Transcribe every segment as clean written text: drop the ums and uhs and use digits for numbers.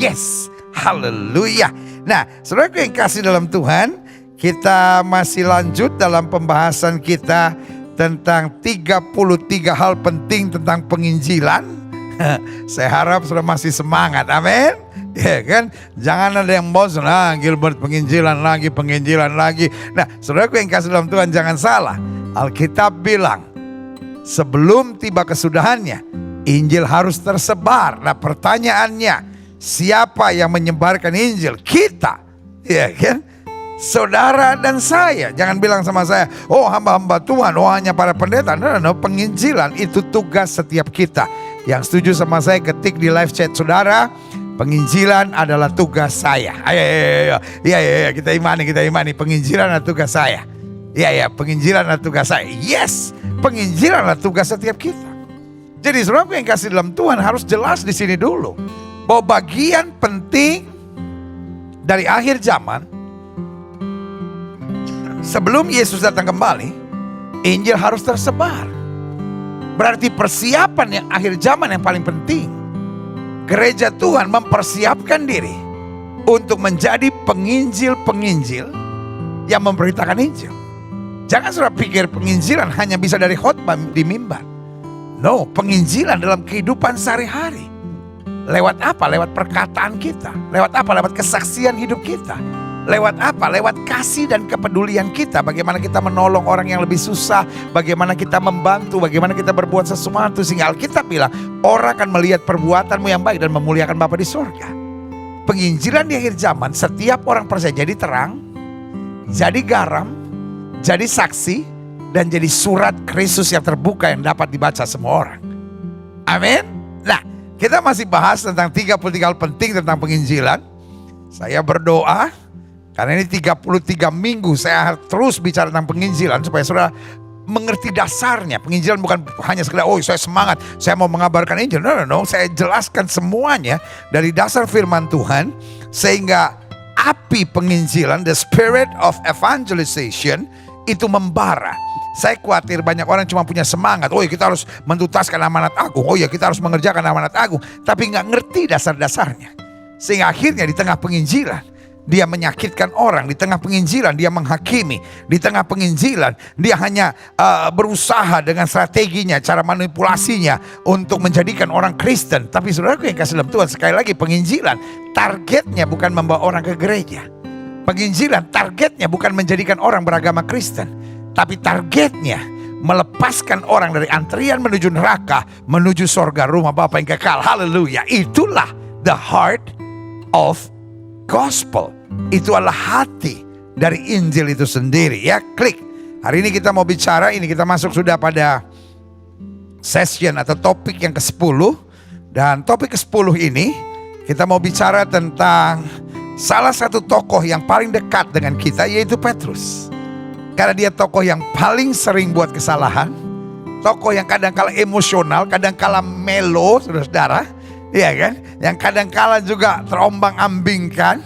Yes, haleluya. Nah, saudaraku yang kasih dalam Tuhan, kita masih lanjut dalam pembahasan kita tentang 33 hal penting tentang penginjilan. Saya harap saudara masih semangat, amin. Ya kan, jangan ada yang bosan, Gilbert penginjilan lagi. Nah, saudaraku yang kasih dalam Tuhan, jangan salah. Alkitab bilang, sebelum tiba kesudahannya, Injil harus tersebar. Nah, pertanyaannya, siapa yang menyebarkan Injil? Kita, ya kan? Saudara dan saya. Jangan bilang sama saya, oh hamba-hamba Tuhan, oh hanya para pendeta. No, penginjilan itu tugas setiap kita. Yang setuju sama saya ketik di live chat saudara, penginjilan adalah tugas saya. Ayo, kita imani, penginjilan adalah tugas saya. Penginjilan adalah tugas saya. Yes, penginjilan adalah tugas setiap kita. Jadi saudara yang kasih dalam Tuhan harus jelas di sini dulu, bahwa bagian penting dari akhir zaman, sebelum Yesus datang kembali, Injil harus tersebar. Berarti persiapan yang akhir zaman yang paling penting. Gereja Tuhan mempersiapkan diri untuk menjadi penginjil-penginjil yang memberitakan Injil. Jangan saudara pikir penginjilan hanya bisa dari khotbah di mimbar. No, penginjilan dalam kehidupan sehari-hari. Lewat apa? Lewat perkataan kita. Lewat apa? Lewat kesaksian hidup kita. Lewat apa? Lewat kasih dan kepedulian kita. Bagaimana kita menolong orang yang lebih susah. Bagaimana kita membantu. Bagaimana kita berbuat sesuatu. Sehingga Alkitab bilang, orang akan melihat perbuatanmu yang baik dan memuliakan Bapa di surga. Penginjilan di akhir zaman, setiap orang percaya jadi terang, jadi garam, jadi saksi, dan jadi surat Kristus yang terbuka yang dapat dibaca semua orang. Amin. Nah, kita masih bahas tentang 33 hal penting tentang penginjilan. Saya berdoa, karena ini 33 minggu saya terus bicara tentang penginjilan supaya saudara mengerti dasarnya. Penginjilan bukan hanya sekedar, oh saya semangat, saya mau mengabarkan Injil. No. Saya jelaskan semuanya dari dasar firman Tuhan. Sehingga api penginjilan, the spirit of evangelization, itu membara. Saya khawatir banyak orang cuma punya semangat. Oh ya kita harus menuntaskan amanat agung. Oh ya kita harus mengerjakan amanat agung. Tapi gak ngerti dasar-dasarnya. Sehingga akhirnya di tengah penginjilan, dia menyakitkan orang. Di tengah penginjilan dia menghakimi. Di tengah penginjilan dia hanya berusaha dengan strateginya, cara manipulasinya untuk menjadikan orang Kristen. Tapi saudaraku yang kasih dalam Tuhan, sekali lagi penginjilan targetnya bukan membawa orang ke gereja. Penginjilan targetnya bukan menjadikan orang beragama Kristen. Tapi targetnya melepaskan orang dari antrian menuju neraka, menuju sorga rumah Bapa yang kekal. Haleluya. Itulah the heart of gospel. Itu adalah hati dari Injil itu sendiri. Ya, klik. Hari ini kita mau bicara, ini kita masuk sudah pada session atau topik yang ke-10. Dan topik ke-10 ini kita mau bicara tentang salah satu tokoh yang paling dekat dengan kita, yaitu Petrus. Karena dia tokoh yang paling sering buat kesalahan. Tokoh yang kadang-kala emosional, kadang-kala melo, saudara-saudara. Iya kan? Yang kadang-kala juga terombang-ambingkan.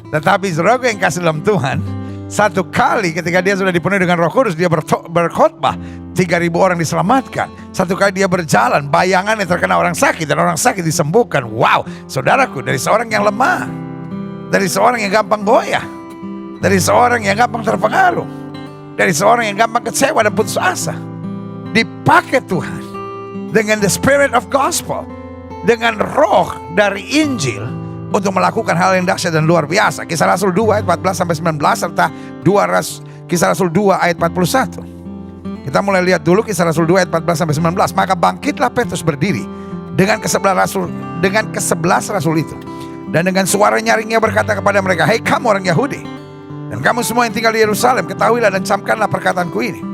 Tetapi saudara yang kasih dalam Tuhan, satu kali ketika dia sudah dipenuhi dengan Roh Kudus, dia berkhotbah, 3.000 orang diselamatkan. Satu kali dia berjalan, bayangannya terkena orang sakit dan orang sakit disembuhkan. Wow, saudaraku, dari seorang yang lemah, dari seorang yang gampang goyah, dari seorang yang gampang terpengaruh, dari seorang yang gampang kecewa dan putus asa, dipakai Tuhan dengan the spirit of gospel, dengan roh dari Injil untuk melakukan hal yang dahsyat dan luar biasa. Kisah Rasul 2 ayat 14-19 serta Kisah Rasul 2 ayat 41. Kita mulai lihat dulu Kisah Rasul 2 ayat 14-19. Maka bangkitlah Petrus berdiri dengan ke-11 rasul itu, dan dengan suara nyaringnya berkata kepada mereka, hei kamu orang Yahudi, dan kamu semua yang tinggal di Yerusalem, ketahuilah dan camkanlah perkataanku ini.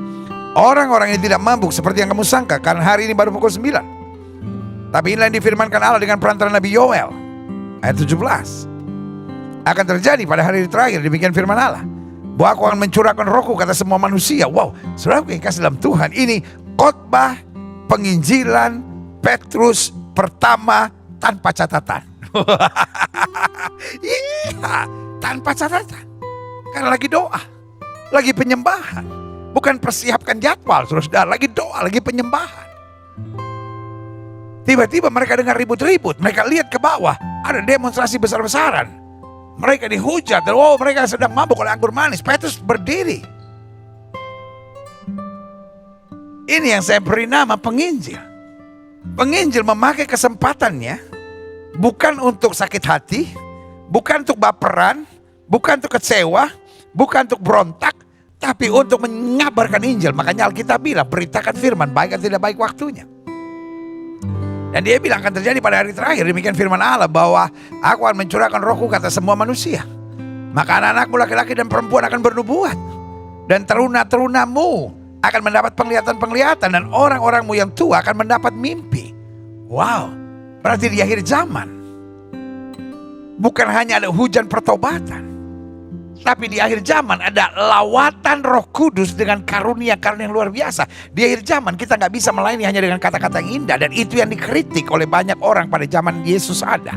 Orang-orang ini tidak mabuk seperti yang kamu sangka, karena hari ini baru pukul 9. Tapi inilah yang difirmankan Allah dengan perantara Nabi Yoel, ayat 17. Akan terjadi pada hari terakhir, demikian firman Allah, bahwa aku akan mencurahkan rohku kata semua manusia. Wow, saudara yang kasih dalam Tuhan, ini khotbah penginjilan Petrus pertama tanpa catatan. Iya, tanpa catatan. Karena lagi doa, lagi penyembahan. Bukan persiapkan jadwal, saudara, lagi doa, lagi penyembahan. Tiba-tiba mereka dengar ribut-ribut. Mereka lihat ke bawah, ada demonstrasi besar-besaran. Mereka dihujat, dan mereka sedang mabuk oleh anggur manis. Petrus berdiri. Ini yang saya beri nama penginjil. Penginjil memakai kesempatannya bukan untuk sakit hati, bukan untuk baperan, bukan untuk kecewa, bukan untuk berontak, tapi untuk mengabarkan Injil. Makanya Alkitab bilang, beritakan firman, baik atau tidak baik waktunya. Dan dia bilang akan terjadi pada hari terakhir. Demikian firman Allah, bahwa aku akan mencurahkan rohku kata semua manusia. Maka anak-anakmu laki-laki dan perempuan akan bernubuat, dan teruna-terunamu akan mendapat penglihatan-penglihatan, dan orang-orangmu yang tua akan mendapat mimpi. Wow, berarti di akhir zaman bukan hanya ada hujan pertobatan, tapi di akhir zaman ada lawatan Roh Kudus dengan karunia-karunia yang luar biasa. Di akhir zaman kita nggak bisa melayani hanya dengan kata-kata yang indah, dan itu yang dikritik oleh banyak orang pada zaman Yesus ada.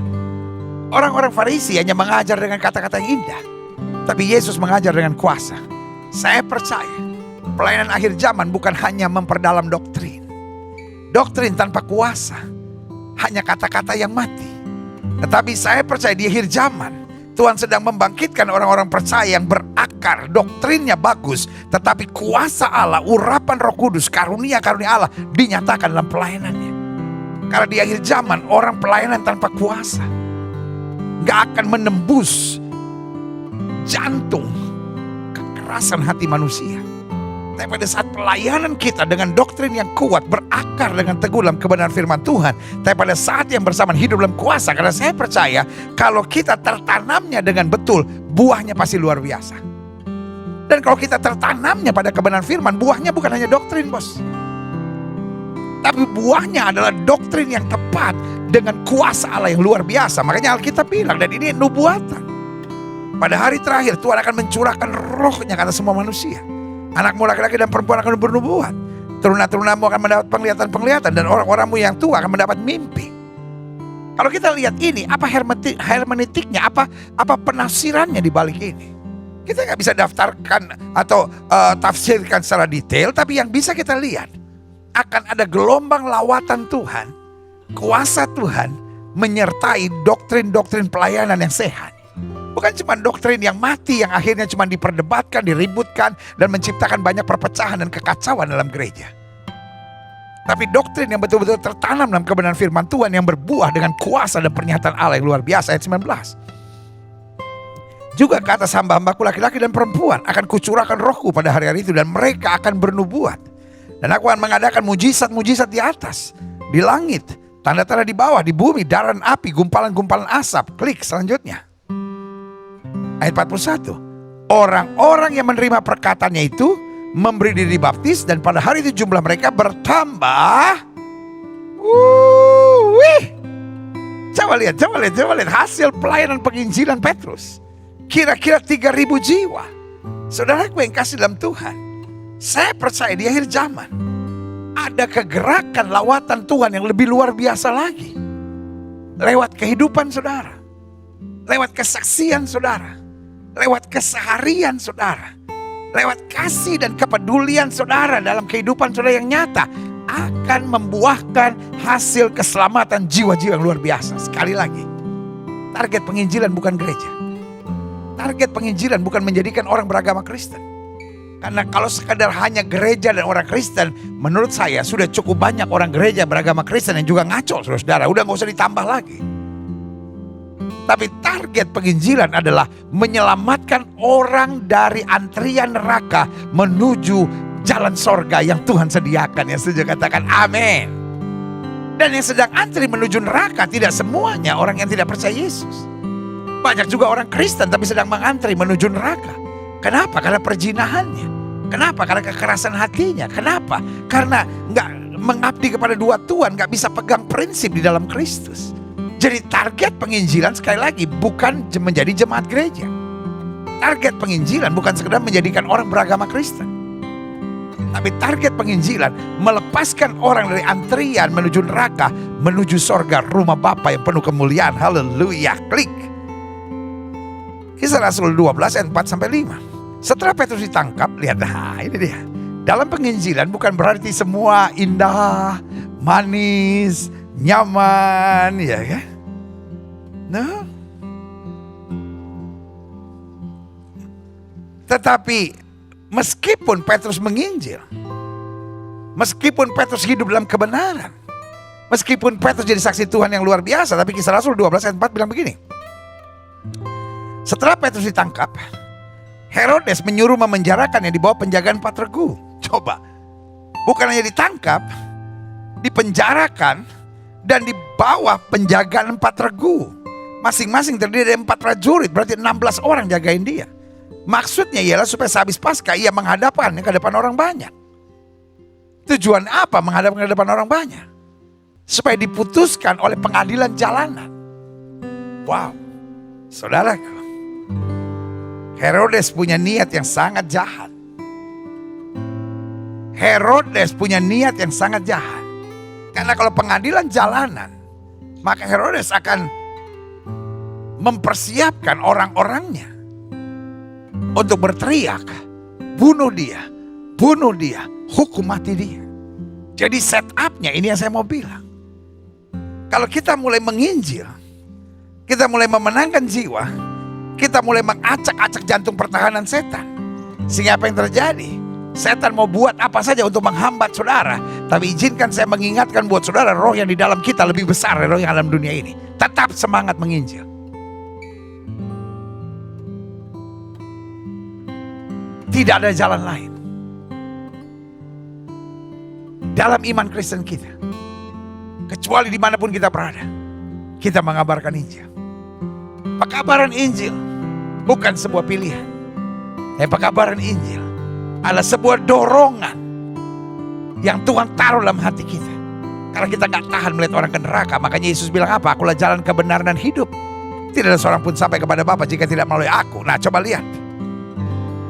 Orang-orang Farisi hanya mengajar dengan kata-kata yang indah, tapi Yesus mengajar dengan kuasa. Saya percaya pelayanan akhir zaman bukan hanya memperdalam doktrin. Doktrin tanpa kuasa hanya kata-kata yang mati. Tetapi saya percaya di akhir zaman Tuhan sedang membangkitkan orang-orang percaya yang berakar, doktrinnya bagus, tetapi kuasa Allah, urapan Roh Kudus, karunia-karunia Allah dinyatakan dalam pelayanannya. Karena di akhir zaman orang pelayanan tanpa kuasa gak akan menembus jantung kekerasan hati manusia. Tapi pada saat pelayanan kita dengan doktrin yang kuat, berakar dengan teguh dalam kebenaran firman Tuhan, tapi pada saat yang bersamaan hidup dalam kuasa, karena saya percaya kalau kita tertanamnya dengan betul, buahnya pasti luar biasa. Dan kalau kita tertanamnya pada kebenaran firman, buahnya bukan hanya doktrin, bos, tapi buahnya adalah doktrin yang tepat dengan kuasa Allah yang luar biasa. Makanya Alkitab bilang, dan ini nubuatan, pada hari terakhir Tuhan akan mencurahkan rohnya ke atas semua manusia. Anakmu laki-laki dan perempuan akan bernubuat, teruna-terunamu akan mendapat penglihatan-penglihatan, dan orang-orangmu yang tua akan mendapat mimpi. Kalau kita lihat ini, apa hermeneutiknya, apa penafsirannya di balik ini? Kita nggak bisa daftarkan atau tafsirkan secara detail, tapi yang bisa kita lihat, akan ada gelombang lawatan Tuhan, kuasa Tuhan menyertai doktrin-doktrin pelayanan yang sehat. Bukan cuma doktrin yang mati, yang akhirnya cuma diperdebatkan, diributkan, dan menciptakan banyak perpecahan dan kekacauan dalam gereja. Tapi doktrin yang betul-betul tertanam dalam kebenaran firman Tuhan, yang berbuah dengan kuasa dan pernyataan Allah yang luar biasa. Ayat 19. Juga ke atas hamba-hambaku laki-laki dan perempuan akan kucurahkan rohku pada hari-hari itu, dan mereka akan bernubuat. Dan aku akan mengadakan mujizat-mujizat di atas, di langit, tanda-tanda di bawah, di bumi, daran api, gumpalan-gumpalan asap. Klik selanjutnya. Ayat 41. Orang-orang yang menerima perkataannya itu memberi diri baptis, dan pada hari itu jumlah mereka bertambah. Coba lihat hasil pelayanan penginjilan Petrus. Kira-kira 3.000 jiwa. Saudaraku yang kasih dalam Tuhan, saya percaya di akhir zaman ada kegerakan lawatan Tuhan yang lebih luar biasa lagi. Lewat kehidupan saudara, lewat kesaksian saudara, lewat keseharian saudara, lewat kasih dan kepedulian saudara dalam kehidupan saudara yang nyata, akan membuahkan hasil keselamatan jiwa-jiwa yang luar biasa. Sekali lagi, target penginjilan bukan gereja. Target penginjilan bukan menjadikan orang beragama Kristen. Karena kalau sekadar hanya gereja dan orang Kristen, menurut saya sudah cukup banyak orang gereja beragama Kristen yang juga ngaco, saudara. Udah gak usah ditambah lagi. Tapi target penginjilan adalah menyelamatkan orang dari antrian neraka menuju jalan sorga yang Tuhan sediakan. Yang setuju katakan amin. Dan yang sedang antri menuju neraka tidak semuanya orang yang tidak percaya Yesus. Banyak juga orang Kristen tapi sedang mengantri menuju neraka. Kenapa? Karena perzinahannya. Kenapa? Karena kekerasan hatinya. Kenapa? Karena gak mengabdi kepada dua Tuhan, gak bisa pegang prinsip di dalam Kristus. Jadi target penginjilan sekali lagi bukan menjadi jemaat gereja. Target penginjilan bukan sekedar menjadikan orang beragama Kristen. Tapi target penginjilan melepaskan orang dari antrian menuju neraka, menuju sorga, rumah Bapa yang penuh kemuliaan. Haleluya. Klik. Kisah Rasul 12 ayat 4-5. Setelah Petrus ditangkap, lihat, ini dia. Dalam penginjilan bukan berarti semua indah, manis, nyaman, ya kan? Nah, tetapi meskipun Petrus menginjil, meskipun Petrus hidup dalam kebenaran, meskipun Petrus jadi saksi Tuhan yang luar biasa, tapi Kisah Rasul 12 ayat 4 bilang begini. Setelah Petrus ditangkap, Herodes menyuruh memenjarakannya di bawah penjagaan 4 regu. Coba, bukan hanya ditangkap, dipenjarakan, dan di bawah penjagaan 4 regu. Masing-masing terdiri dari 4 prajurit, berarti 16 orang jagain dia. Maksudnya ialah supaya sehabis Paskah ia menghadapkannya ke depan orang banyak. Tujuan apa menghadapkan ke depan orang banyak? Supaya diputuskan oleh pengadilan jalanan. Wow, saudaraku, Herodes punya niat yang sangat jahat. Herodes punya niat yang sangat jahat. Karena kalau pengadilan jalanan, maka Herodes akan mempersiapkan orang-orangnya untuk berteriak, bunuh dia, hukum mati dia. Jadi setupnya ini yang saya mau bilang. Kalau kita mulai menginjil, kita mulai memenangkan jiwa, kita mulai mengacak-acak jantung pertahanan setan. Sehingga apa yang terjadi? Setan mau buat apa saja untuk menghambat saudara. Tapi izinkan saya mengingatkan buat saudara, roh yang di dalam kita lebih besar dari roh yang dalam dunia ini. Tetap semangat menginjil. Tidak ada jalan lain. Dalam iman Kristen kita, kecuali dimanapun kita berada, kita mengabarkan Injil. Pekabaran Injil bukan sebuah pilihan. Pekabaran Injil adalah sebuah dorongan yang Tuhan taruh dalam hati kita. Karena kita gak tahan melihat orang ke neraka. Makanya Yesus bilang apa? Akulah jalan kebenaran dan hidup. Tidak ada seorang pun sampai kepada Bapa jika tidak melalui aku. Nah, coba lihat.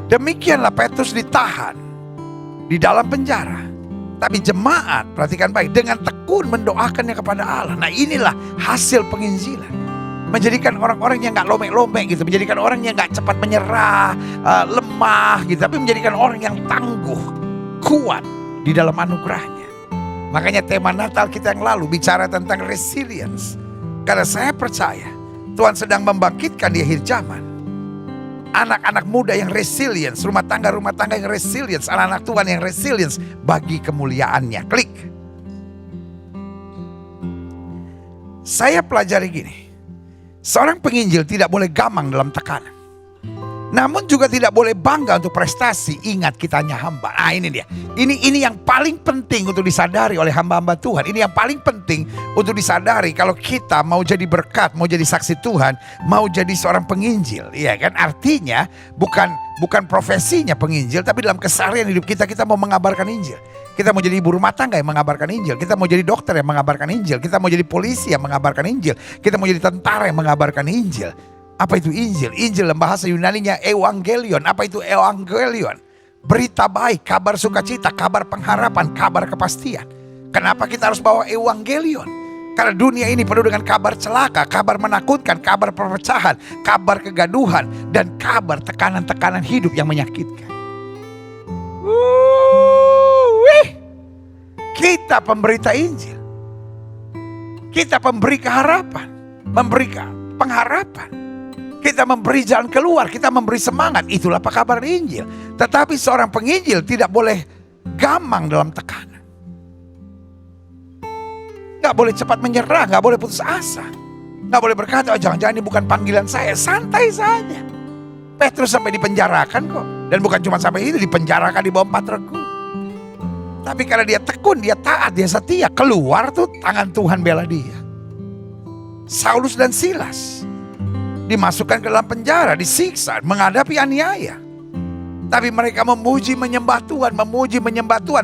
Demikianlah Petrus ditahan di dalam penjara. Tapi jemaat, perhatikan baik, dengan tekun mendoakannya kepada Allah. Nah, inilah hasil penginjilan. Menjadikan orang-orang yang gak lomek-lomek gitu. Menjadikan orang yang gak cepat menyerah, lemah gitu. Tapi menjadikan orang yang tangguh, kuat di dalam anugerahnya. Makanya tema Natal kita yang lalu bicara tentang resilience. Karena saya percaya Tuhan sedang membangkitkan di akhir zaman anak-anak muda yang resilience, rumah tangga yang resilience, anak-anak Tuhan yang resilience bagi kemuliaannya. Klik. Saya pelajari gini. Seorang penginjil tidak boleh gamang dalam tekanan. Namun juga tidak boleh bangga untuk prestasi. Ingat, kita hanya hamba. Nah, ini dia. Ini yang paling penting untuk disadari oleh hamba-hamba Tuhan. Ini yang paling penting untuk disadari kalau kita mau jadi berkat, mau jadi saksi Tuhan, mau jadi seorang penginjil. Iya kan? Artinya bukan profesinya penginjil, tapi dalam keseharian hidup kita mau mengabarkan Injil. Kita mau jadi ibu rumah tangga yang mengabarkan Injil. Kita mau jadi dokter yang mengabarkan Injil. Kita mau jadi polisi yang mengabarkan Injil. Kita mau jadi tentara yang mengabarkan Injil. Apa itu Injil? Injil dalam bahasa Yunaninya Evangelion. Apa itu Evangelion? Berita baik, kabar sukacita, kabar pengharapan, kabar kepastian. Kenapa kita harus bawa Evangelion? Karena dunia ini penuh dengan kabar celaka, kabar menakutkan, kabar perpecahan, kabar kegaduhan, dan kabar tekanan-tekanan hidup yang menyakitkan. Kita pemberita Injil. Kita pemberi keharapan, memberi pengharapan. Kita memberi jalan keluar, kita memberi semangat. Itulah pekabaran Injil. Tetapi seorang penginjil tidak boleh gamang dalam tekanan. Gak boleh cepat menyerah, gak boleh putus asa. Gak boleh berkata, oh jangan-jangan ini bukan panggilan saya. Santai saja. Petrus sampai dipenjarakan kok. Dan bukan cuma sampai itu, dipenjarakan di bawah 4 regu. Tapi karena dia tekun, dia taat, dia setia. Keluar tuh tangan Tuhan bela dia. Saulus dan Silas dimasukkan ke dalam penjara, disiksa, menghadapi aniaya. Tapi mereka memuji menyembah Tuhan,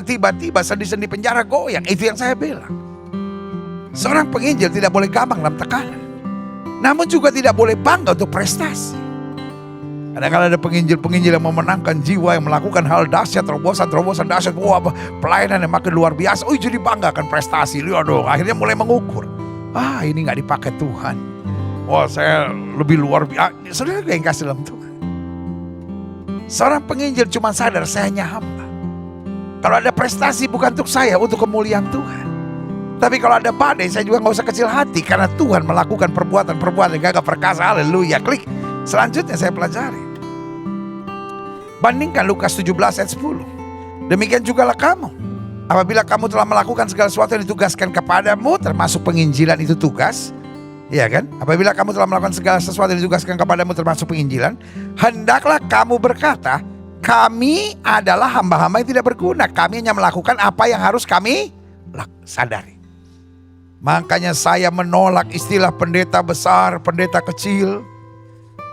tiba-tiba sendi-sendi penjara goyang. Itu yang saya bilang. Seorang penginjil tidak boleh gampang dalam tekanan. Namun juga tidak boleh bangga untuk prestasi. Kadang-kadang ada penginjil-penginjil yang memenangkan jiwa, yang melakukan hal dahsyat, terobosan dahsyat, wah, pelayanan yang makin luar biasa. Oh, jadi bangga akan prestasi. Lihat dong, akhirnya mulai mengukur. Ini gak dipakai Tuhan. Wah, saya lebih luar biasa. Saudara yang kasih dalam Tuhan. Seorang penginjil cuma sadar saya hanya hamba. Kalau ada prestasi bukan untuk saya, untuk kemuliaan Tuhan. Tapi kalau ada badai, saya juga gak usah kecil hati, karena Tuhan melakukan perbuatan-perbuatan yang gagah perkasa. Haleluya. Klik. Selanjutnya saya pelajari. Bandingkan Lukas 17 ayat 10. Demikian jugalah kamu. Apabila kamu telah melakukan segala sesuatu yang ditugaskan kepadamu, termasuk penginjilan itu tugas. Iya kan? Apabila kamu telah melakukan segala sesuatu yang ditugaskan kepadamu, termasuk penginjilan, hendaklah kamu berkata, kami adalah hamba-hamba yang tidak berguna. Kami hanya melakukan apa yang harus kami sadari. Makanya saya menolak istilah pendeta besar, pendeta kecil,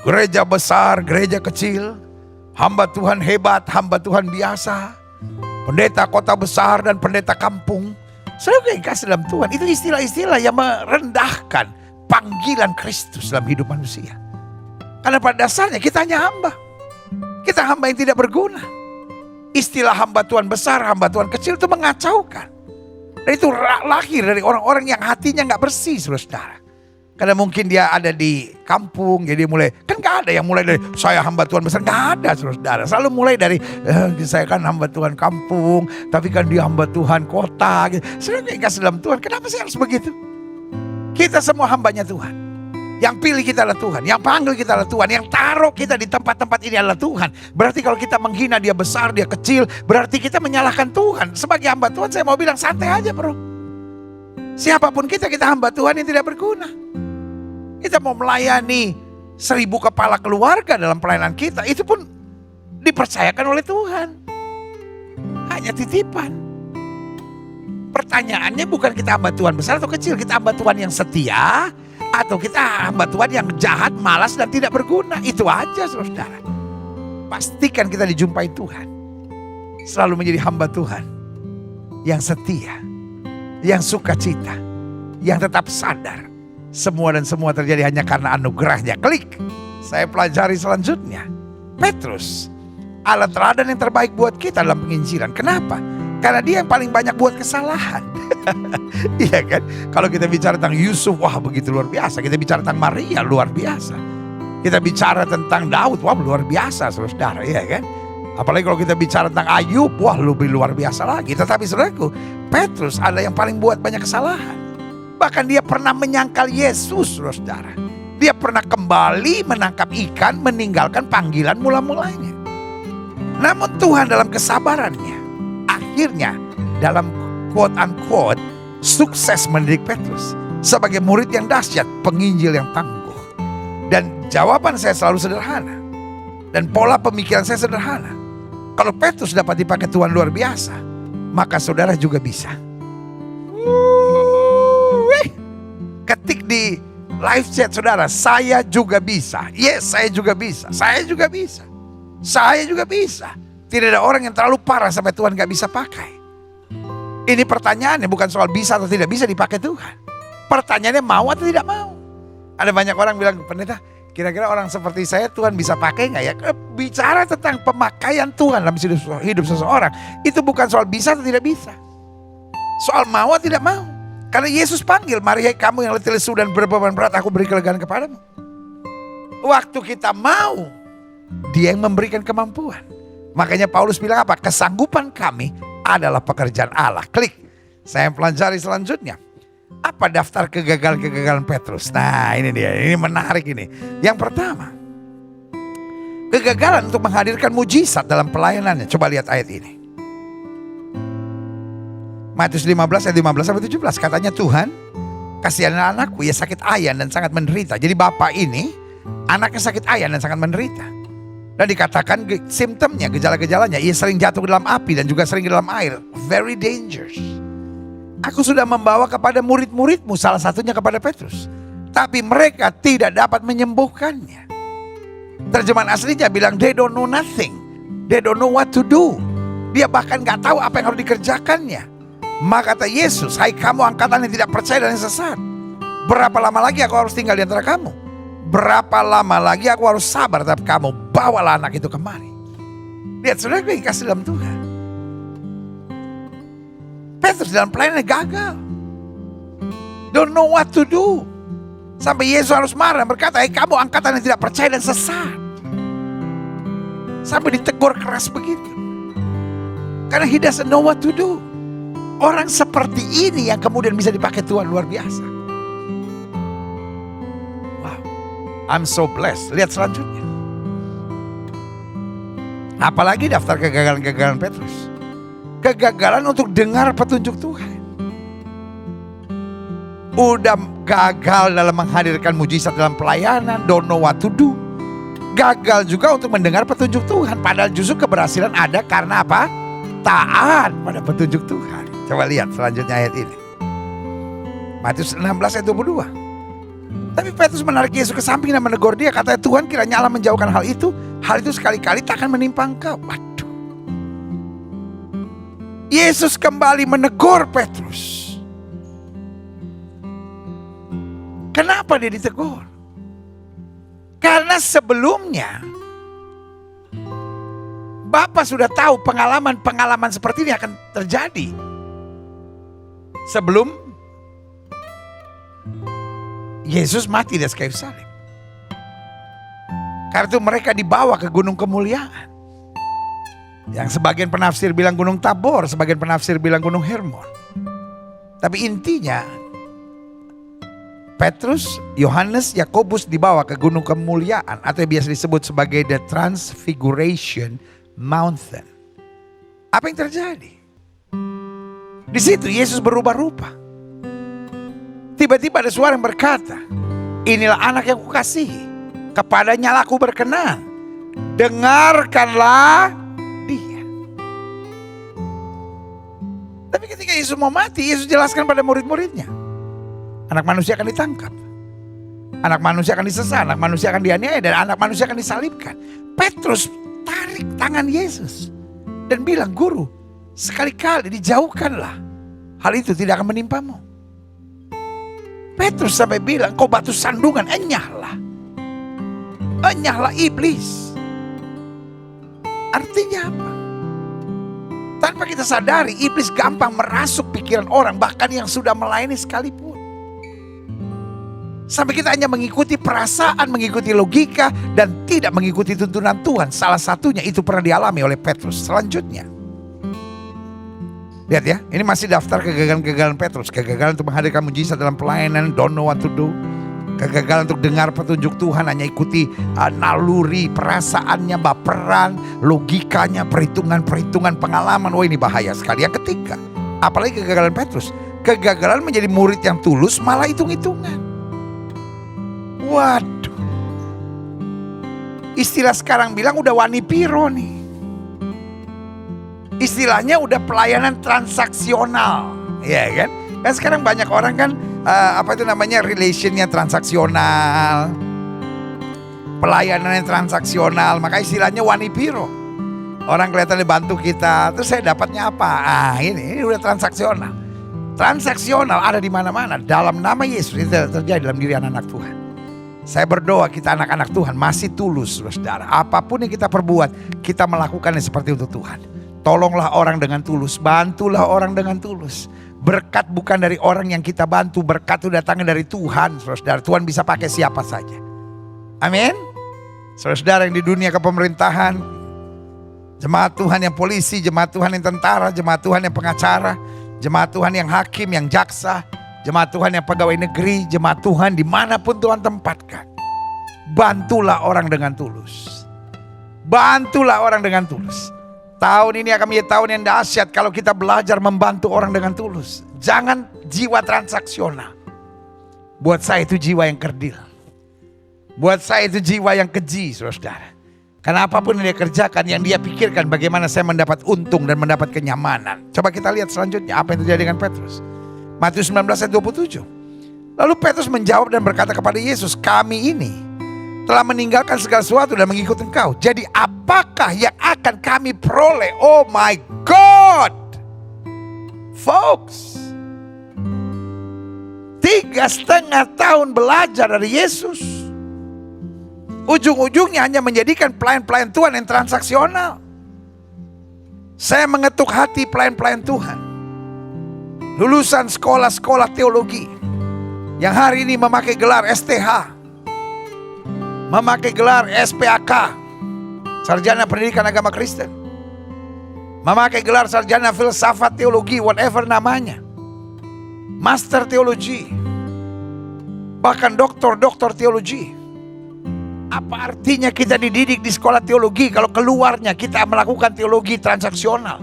gereja besar, gereja kecil, hamba Tuhan hebat, hamba Tuhan biasa, pendeta kota besar dan pendeta kampung. Saudara yang kasih dalam Tuhan, itu istilah-istilah yang merendahkan panggilan Kristus dalam hidup manusia. Karena pada dasarnya kita hanya hamba. Kita hamba yang tidak berguna. Istilah hamba Tuhan besar, hamba Tuhan kecil itu mengacaukan. Dan itu lahir dari orang-orang yang hatinya gak bersih, saudara. Karena mungkin dia ada di kampung, jadi mulai, kan gak ada yang mulai dari saya hamba Tuhan besar, gak ada saudara. Selalu mulai dari saya kan hamba Tuhan kampung, tapi kan dia hamba Tuhan kota. Saudara yang kasih dalam Tuhan, kenapa sih harus begitu? Kita semua hambanya Tuhan. Yang pilih kita adalah Tuhan, yang panggil kita adalah Tuhan, yang taruh kita di tempat-tempat ini adalah Tuhan. Berarti kalau kita menghina dia besar, dia kecil, berarti kita menyalahkan Tuhan. Sebagai hamba Tuhan saya mau bilang santai aja bro. Siapapun kita hamba Tuhan yang tidak berguna. Kita mau melayani 1000 kepala keluarga dalam pelayanan kita, itu pun dipercayakan oleh Tuhan. Hanya titipan. Pertanyaannya bukan kita hamba Tuhan besar atau kecil, kita hamba Tuhan yang setia, atau kita hamba Tuhan yang jahat, malas dan tidak berguna. Itu aja saudara. Pastikan kita dijumpai Tuhan. Selalu menjadi hamba Tuhan yang setia, yang sukacita, yang tetap sadar. Semua dan semua terjadi hanya karena anugerahnya. Klik. Saya pelajari selanjutnya. Petrus, alat teladan yang terbaik buat kita dalam penginjilan. Kenapa? Karena dia yang paling banyak buat kesalahan. Iya kan? Kalau kita bicara tentang Yusuf, wah begitu luar biasa. Kita bicara tentang Maria, luar biasa. Kita bicara tentang Daud, wah luar biasa saudara, iya kan? Apalagi kalau kita bicara tentang Ayub, wah lebih luar biasa lagi. Tetapi saudaraku, Petrus ada yang paling buat banyak kesalahan. Bahkan dia pernah menyangkal Yesus saudara. Dia pernah kembali menangkap ikan, meninggalkan panggilan mula-mulanya. Namun Tuhan dalam kesabarannya, akhirnya dalam quote unquote sukses mendidik Petrus sebagai murid yang dahsyat, penginjil yang tangguh. Dan jawaban saya selalu sederhana, dan pola pemikiran saya sederhana. Kalau Petrus dapat dipakai Tuhan luar biasa, maka saudara juga bisa. Ketik di live chat saudara, saya juga bisa. Yes, saya juga bisa. Saya juga bisa. Saya juga bisa. Tidak ada orang yang terlalu parah sampai Tuhan gak bisa pakai. Ini pertanyaannya bukan soal bisa atau tidak bisa dipakai Tuhan. Pertanyaannya mau atau tidak mau. Ada banyak orang bilang, pendeta, kira-kira orang seperti saya Tuhan bisa pakai gak ya? Bicara tentang pemakaian Tuhan dalam hidup seseorang, itu bukan soal bisa atau tidak bisa. Soal mau atau tidak mau. Karena Yesus panggil, mari hai kamu yang letih lesu dan berbeban berat, aku beri kelegaan kepadamu. Waktu kita mau, Dia yang memberikan kemampuan. Makanya Paulus bilang apa? Kesanggupan kami adalah pekerjaan Allah. Klik. Saya pelajari selanjutnya. Apa daftar kegagalan-kegagalan Petrus? Nah ini dia, ini menarik ini. Yang pertama, kegagalan untuk menghadirkan mujizat dalam pelayanannya. Coba lihat ayat ini. Matius 15 ayat 15-17. Katanya, Tuhan kasihanlah anakku, ia sakit ayan dan sangat menderita. Jadi bapak ini anaknya sakit ayan dan sangat menderita. Dan dikatakan simptomnya, gejala-gejalanya, ia sering jatuh ke dalam api dan juga sering ke dalam air. Very dangerous. Aku sudah membawa kepada murid-muridmu, salah satunya kepada Petrus, tapi mereka tidak dapat menyembuhkannya. Terjemahan aslinya bilang, they don't know nothing. They don't know what to do. Dia bahkan gak tahu apa yang harus dikerjakannya. Maka kata Yesus, hai kamu angkatan yang tidak percaya dan yang sesat. Berapa lama lagi aku harus tinggal di antara kamu? Berapa lama lagi aku harus sabar terhadap kamu? Bawalah anak itu kemari. Lihat saudara, yang kasih dalam Tuhan. Petrus dalam pelayanannya gagal. Don't know what to do. Sampai Yesus harus marah berkata, hai kamu angkatan yang tidak percaya dan sesat. Sampai ditegur keras begitu. Karena he doesn't know what to do. Orang seperti ini yang kemudian bisa dipakai Tuhan, luar biasa. Wow, I'm so blessed. Lihat selanjutnya. Apalagi daftar kegagalan-kegagalan Petrus. Kegagalan untuk dengar petunjuk Tuhan. Udah gagal dalam menghadirkan mujizat dalam pelayanan, don't know what to do. Gagal juga untuk mendengar petunjuk Tuhan. Padahal justru keberhasilan ada karena apa? Taat pada petunjuk Tuhan. Coba lihat selanjutnya ayat ini. Matius 16 ayat 22. Tapi Petrus menarik Yesus ke samping dan menegur dia. Katanya, Tuhan, kiranya Allah menjauhkan hal itu. Hal itu sekali-kali tak akan menimpa engkau. Waduh. Yesus kembali menegur Petrus. Kenapa dia ditegur? Karena sebelumnya Bapak sudah tahu pengalaman-pengalaman seperti ini akan terjadi. Sebelum Yesus mati di atas kayu salib. Karena itu mereka dibawa ke gunung kemuliaan. Yang sebagian penafsir bilang gunung Tabor, sebagian penafsir bilang gunung Hermon. Tapi intinya Petrus, Yohanes, Yakobus dibawa ke gunung kemuliaan atau yang biasa disebut sebagai the Transfiguration Mountain. Apa yang terjadi? Di situ Yesus berubah rupa. Tiba-tiba ada suara yang berkata, inilah anak yang kukasihi, kepadanya lah aku berkenan. Dengarkanlah dia. Tapi ketika Yesus mau mati, Yesus jelaskan pada murid-muridnya. Anak manusia akan ditangkap. Anak manusia akan disesat, anak manusia akan dianiaya, dan anak manusia akan disalibkan. Petrus tarik tangan Yesus dan bilang, Guru, sekali-kali dijauhkanlah. Hal itu tidak akan menimpamu. Petrus sampai bilang, kau batu sandungan, enyahlah. Enyahlah iblis. Artinya apa? Tanpa kita sadari, iblis gampang merasuk pikiran orang, bahkan yang sudah melayani sekalipun. Sampai kita hanya mengikuti perasaan, mengikuti logika, dan tidak mengikuti tuntunan Tuhan. Salah satunya itu pernah dialami oleh Petrus. Selanjutnya, lihat ya, ini masih daftar kegagalan-kegagalan Petrus. Kegagalan untuk menghadirkan mujizat dalam pelayanan, don't know what to do. Kegagalan untuk dengar petunjuk Tuhan, hanya ikuti naluri, perasaannya, baperan, logikanya, perhitungan-perhitungan, pengalaman. Wah, ini bahaya sekali. Yang ketiga, apalagi kegagalan Petrus, kegagalan menjadi murid yang tulus, malah hitung-hitungan. Waduh, istilah sekarang bilang udah wani piro nih. Istilahnya udah pelayanan transaksional, ya kan? Kan sekarang banyak orang kan apa itu namanya, relationnya transaksional, pelayanannya transaksional, maka istilahnya wani piro. Orang kelihatannya bantu kita, terus saya dapatnya apa? Ini udah transaksional. Transaksional ada di mana-mana. Dalam nama Yesus itu terjadi dalam diri anak-anak Tuhan. Saya berdoa kita anak-anak Tuhan masih tulus, saudara. Apapun yang kita perbuat, kita melakukannya seperti untuk Tuhan. Tolonglah orang dengan tulus, bantulah orang dengan tulus. Berkat bukan dari orang yang kita bantu, berkat itu datangnya dari Tuhan, saudara. Tuhan bisa pakai siapa saja. Amin. Saudara yang di dunia kepemerintahan, jemaat Tuhan yang polisi, jemaat Tuhan yang tentara, jemaat Tuhan yang pengacara, jemaat Tuhan yang hakim, yang jaksa, jemaat Tuhan yang pegawai negeri, jemaat Tuhan dimanapun Tuhan tempatkan. Bantulah orang dengan tulus. Bantulah orang dengan tulus. Tahun ini akan menjadi tahun yang dahsyat kalau kita belajar membantu orang dengan tulus. Jangan jiwa transaksional. Buat saya itu jiwa yang kerdil. Buat saya itu jiwa yang keji, saudara. Karena apapun yang dia kerjakan, yang dia pikirkan bagaimana saya mendapat untung dan mendapat kenyamanan. Coba kita lihat selanjutnya apa yang terjadi dengan Petrus. Matius 19 ayat 27. Lalu Petrus menjawab dan berkata kepada Yesus, kami ini telah meninggalkan segala sesuatu dan mengikut engkau. Jadi apakah yang akan kami peroleh? Oh my God. Folks, 3,5 tahun belajar dari Yesus, ujung-ujungnya hanya menjadikan pelayan-pelayan Tuhan yang transaksional. Saya mengetuk hati pelayan-pelayan Tuhan, lulusan sekolah-sekolah teologi, yang hari ini memakai gelar STH, memakai gelar SPAK, Sarjana Pendidikan Agama Kristen. memakai gelar sarjana filsafat, teologi, whatever namanya, master teologi, bahkan doktor teologi. Apa artinya kita dididik di sekolah teologi kalau keluarnya kita melakukan teologi transaksional,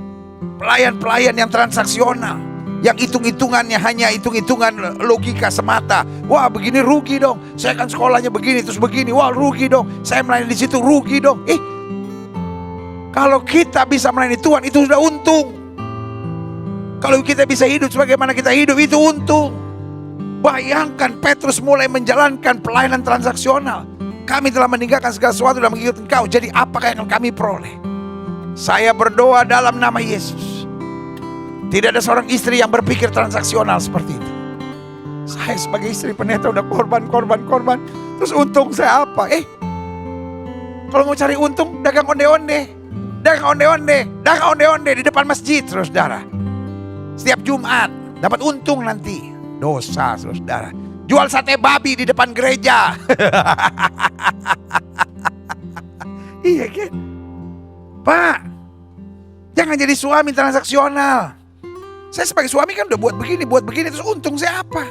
pelayan-pelayan yang transaksional, yang hitung-hitungannya hanya hitung-hitungan logika semata. Wah, begini rugi dong, saya kan sekolahnya begini terus begini, wah rugi dong, saya melayani di situ rugi dong. Kalau kita bisa melayani Tuhan itu sudah untung. Kalau kita bisa hidup sebagaimana kita hidup itu untung. Bayangkan Petrus mulai menjalankan pelayanan transaksional. Kami telah meninggalkan segala sesuatu dan mengikuti Engkau. Jadi apakah yang akan kami peroleh? Saya berdoa dalam nama Yesus. Tidak ada seorang istri yang berpikir transaksional seperti itu. Saya sebagai istri pendeta udah korban. Terus untung saya apa? Kalau mau cari untung, dagang onde-onde di depan masjid, saudara. Setiap Jumat dapat untung nanti. Dosa, saudara. Jual sate babi di depan gereja. Iya kan? Pak, jangan jadi suami transaksional. Saya sebagai suami kan udah buat begini, terus untung saya apa?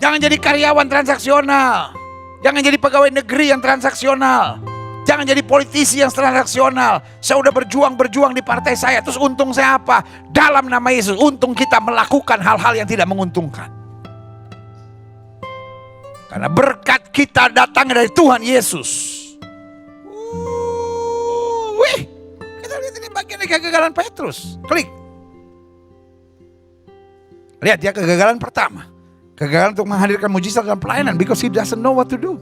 Jangan jadi karyawan transaksional. Jangan jadi pegawai negeri yang transaksional. Jangan jadi politisi yang transaksional. Saya udah berjuang di partai saya, terus untung saya apa? Dalam nama Yesus, untung kita melakukan hal-hal yang tidak menguntungkan. Karena berkat kita datang dari Tuhan Yesus. Kita lihat ini bagian dari kegagalan Petrus. Klik. Lihat ya, kegagalan pertama. Kegagalan untuk menghadirkan mujizat dalam pelayanan because he doesn't know what to do.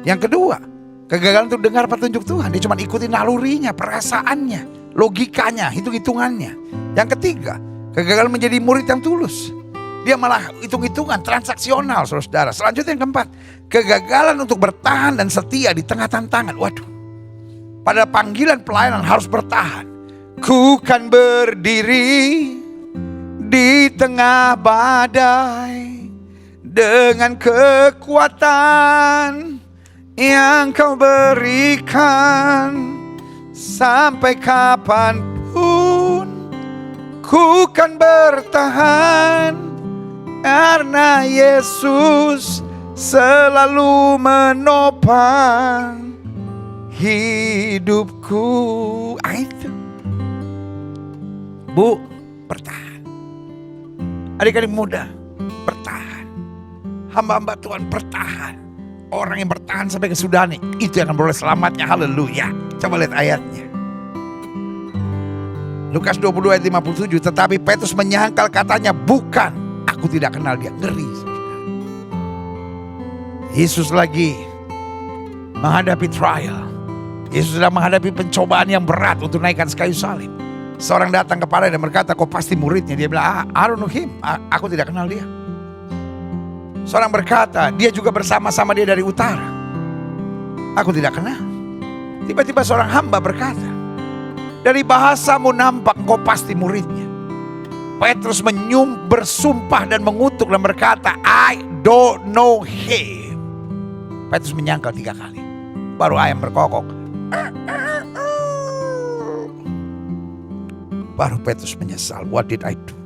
Yang kedua, kegagalan untuk dengar petunjuk Tuhan. Dia cuma ikuti nalurinya, perasaannya, logikanya, hitung-hitungannya. Yang ketiga, kegagalan menjadi murid yang tulus. Dia malah hitung-hitungan, transaksional, saudara. Selanjutnya yang keempat, kegagalan untuk bertahan dan setia di tengah tantangan. Waduh, pada panggilan pelayanan harus bertahan. Ku kan berdiri di tengah badai dengan kekuatan yang Kau berikan. Sampai kapanpun ku kan bertahan, karena Yesus selalu menopang hidupku. Itu Bu, bertahan. Adik-adik muda, bertahan. Hamba-hamba Tuhan, bertahan. Orang yang bertahan sampai kesudahan itu yang akan beroleh selamatnya. Haleluya. Coba lihat ayatnya. Lukas 22 ayat 57. Tetapi Petrus menyangkal, katanya, bukan, aku tidak kenal dia. Ngeri. Yesus lagi menghadapi trial. Yesus sedang menghadapi pencobaan yang berat untuk naikkan kayu salib. Seorang datang kepada dia dan berkata, kau pasti muridnya. Dia bilang, I don't know him. Aku tidak kenal dia. Seorang berkata, dia juga bersama-sama dia dari utara. Aku tidak kenal. Tiba-tiba seorang hamba berkata, dari bahasamu nampak engkau pasti muridnya. Petrus bersumpah dan mengutuk dan berkata, I don't know him. Petrus menyangkal 3 kali. Baru ayam berkokok. Baru Petrus menyesal, what did I do?